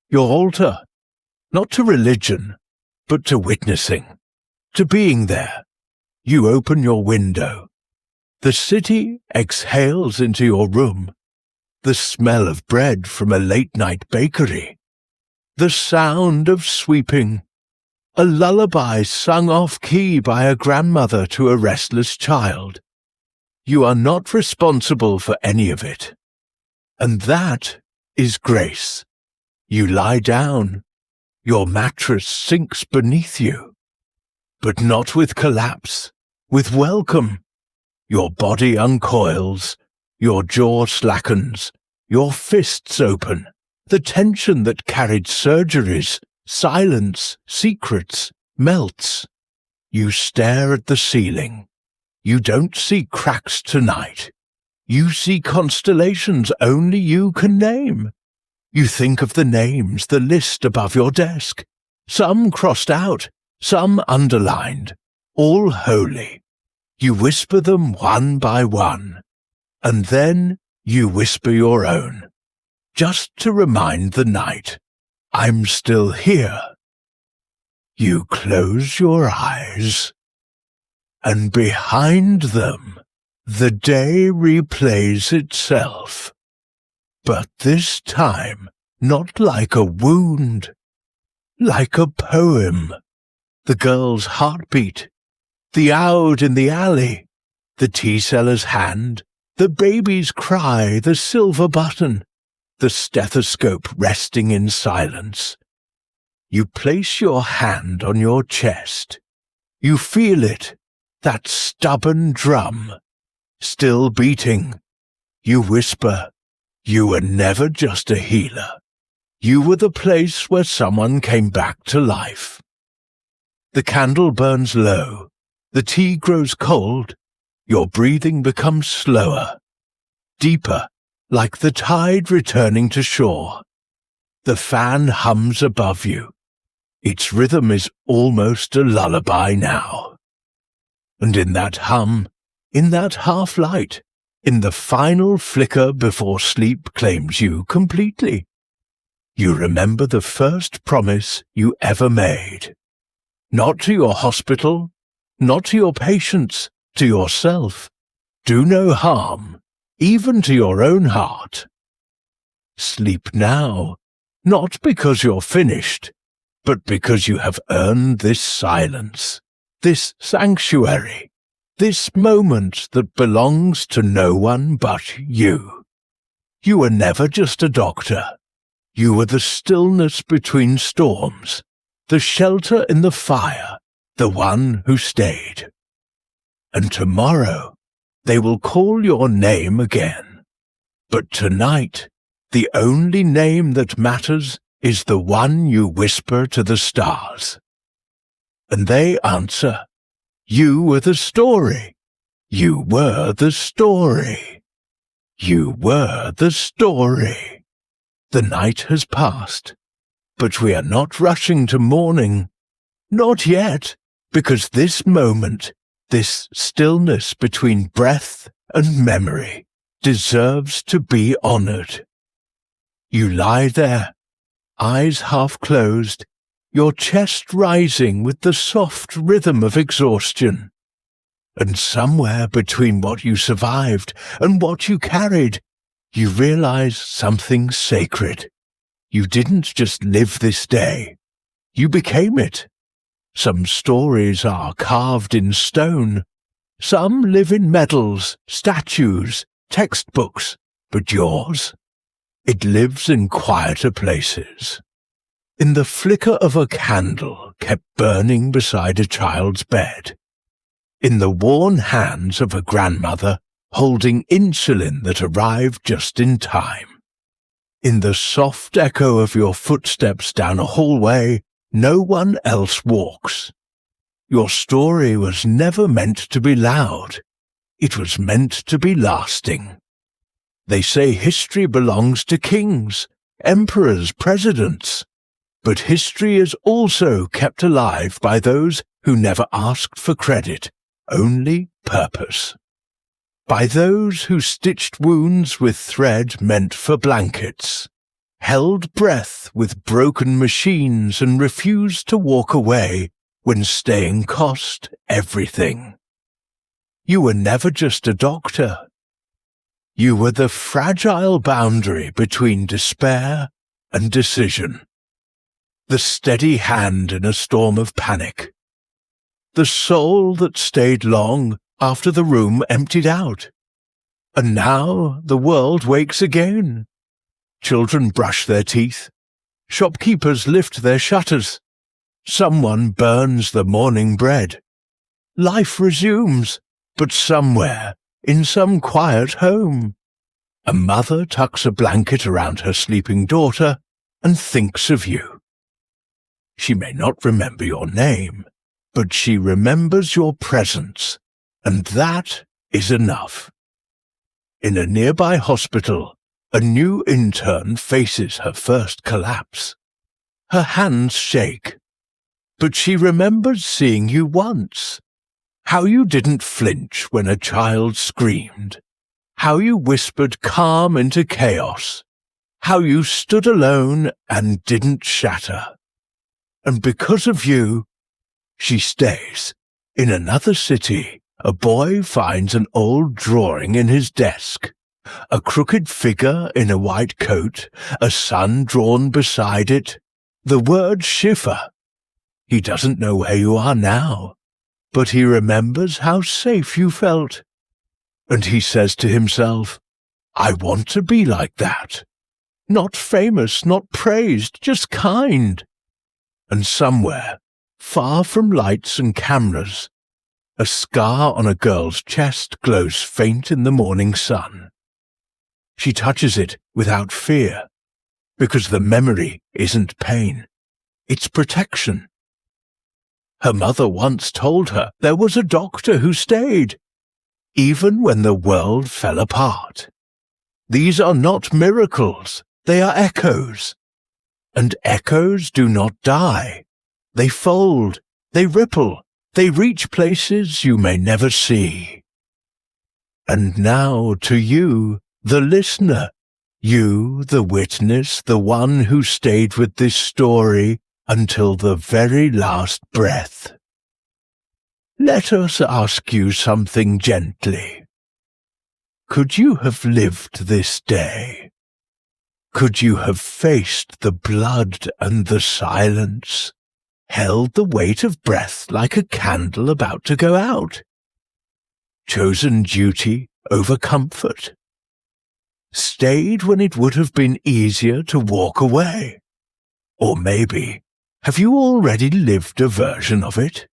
Your altar, not to religion, but to witnessing, to being there. You open your window. The city exhales into your room. The smell of bread from a late-night bakery. The sound of sweeping. A lullaby sung off-key by a grandmother to a restless child. You are not responsible for any of it. And that is grace. You lie down. Your mattress sinks beneath you. But not with collapse, with welcome. Your body uncoils, your jaw slackens, your fists open. The tension that carried surgeries, silence, secrets, melts. You stare at the ceiling. You don't see cracks tonight. You see constellations only you can name. You think of the names, the list above your desk. Some crossed out, some underlined. all holy. You whisper them one by one, and then you whisper your own, just to remind the night, I'm still here. You close your eyes, and behind them, the day replays itself. But this time, not like a wound, like a poem. The girl's heartbeat, the owd in the alley, the tea seller's hand, the baby's cry, the silver button, the stethoscope resting in silence. You place your hand on your chest. You feel it, that stubborn drum, still beating. You whisper, you were never just a healer. You were the place where someone came back to life. The candle burns low, the tea grows cold, your breathing becomes slower, deeper, like the tide returning to shore. The fan hums above you. Its rhythm is almost a lullaby now. And in that hum, in that half-light, in the final flicker before sleep claims you completely, you remember the first promise you ever made. Not to your hospital, not to your patients, to yourself. Do no harm, even to your own heart. Sleep now, not because you're finished, but because you have earned this silence, this sanctuary, this moment that belongs to no one but you. You were never just a doctor. You were the stillness between storms, the shelter in the fire, the one who stayed. And tomorrow they will call your name again. But tonight, the only name that matters is the one you whisper to the stars. And they answer, you were the story. You were the story. You were the story. The night has passed, but we are not rushing to morning. Not yet, because this moment, this stillness between breath and memory, deserves to be honored. You lie there, eyes half closed, your chest rising with the soft rhythm of exhaustion. And somewhere between what you survived and what you carried, you realize something sacred. You didn't just live this day. You became it. Some stories are carved in stone. Some live in medals, statues, textbooks. But yours? It lives in quieter places. In the flicker of a candle kept burning beside a child's bed. In the worn hands of a grandmother holding insulin that arrived just in time. In the soft echo of your footsteps down a hallway no one else walks. Your story was never meant to be loud. It was meant to be lasting. They say history belongs to kings, emperors, presidents. But history is also kept alive by those who never asked for credit, only purpose. By those who stitched wounds with thread meant for blankets, held breath with broken machines and refused to walk away when staying cost everything. You were never just a doctor. You were the fragile boundary between despair and decision. The steady hand in a storm of panic. The soul that stayed long after the room emptied out. And now the world wakes again. Children brush their teeth. Shopkeepers lift their shutters. Someone burns the morning bread. Life resumes, but somewhere, in some quiet home. A mother tucks a blanket around her sleeping daughter and thinks of you. She may not remember your name, but she remembers your presence, and that is enough. In a nearby hospital, a new intern faces her first collapse. Her hands shake, but she remembers seeing you once, How you didn't flinch when a child screamed. How you whispered calm into chaos. How you stood alone and didn't shatter. And because of you, she stays. In another city, a boy finds an old drawing in his desk. A crooked figure in a white coat, a sun drawn beside it, the word Schiffer. He doesn't know where you are now, but he remembers how safe you felt. And he says to himself, I want to be like that. Not famous, not praised, just kind. And somewhere, far from lights and cameras, a scar on a girl's chest glows faint in the morning sun. She touches it without fear, because the memory isn't pain, it's protection. Her mother once told her there was a doctor who stayed, even when the world fell apart. These are not miracles, they are echoes. And echoes do not die. They fold, they ripple, they reach places you may never see. And now to you, the listener, you, the witness, the one who stayed with this story until the very last breath. Let us ask you something gently. Could you have lived this day? Could you have faced the blood and the silence, held the weight of breath like a candle about to go out? Chosen duty over comfort? Stayed when it would have been easier to walk away? Or maybe, have you already lived a version of it?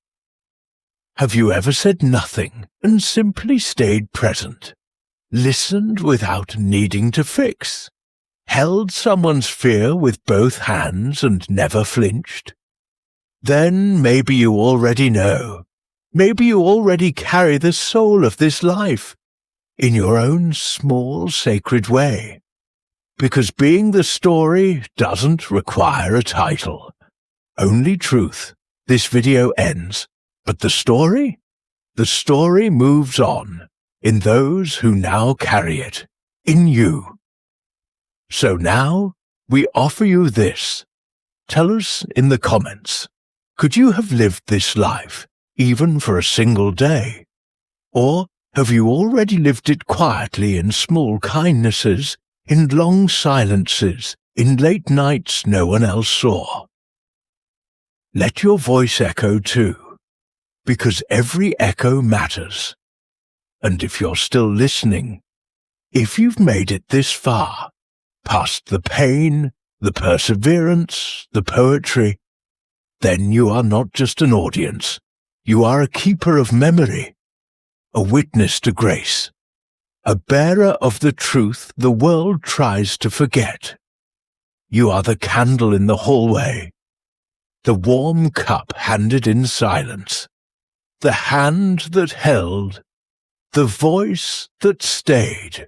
Have you ever said nothing and simply stayed present, listened without needing to fix, held someone's fear with both hands and never flinched? Then maybe you already know, maybe you already carry the soul of this life in your own small sacred way, because being the story doesn't require a title. Only truth. This video ends. But the story moves on, in those who now carry it, in you. So now, we offer you this. Tell us in the comments, could you have lived this life, even for a single day? Or have you already lived it quietly in small kindnesses, in long silences, in late nights no one else saw? Let your voice echo too, because every echo matters. And if you're still listening, if you've made it this far, past the pain, the perseverance, the poetry, then you are not just an audience, you are a keeper of memory, a witness to grace, a bearer of the truth the world tries to forget. You are the candle in the hallway, the warm cup handed in silence, the hand that held, the voice that stayed.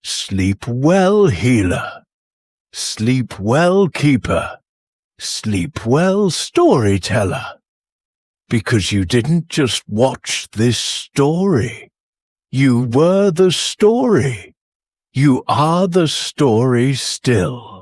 Sleep well, healer. Sleep well, keeper. Sleep well, storyteller. Because you didn't just watch this story. You were the story. You are the story still.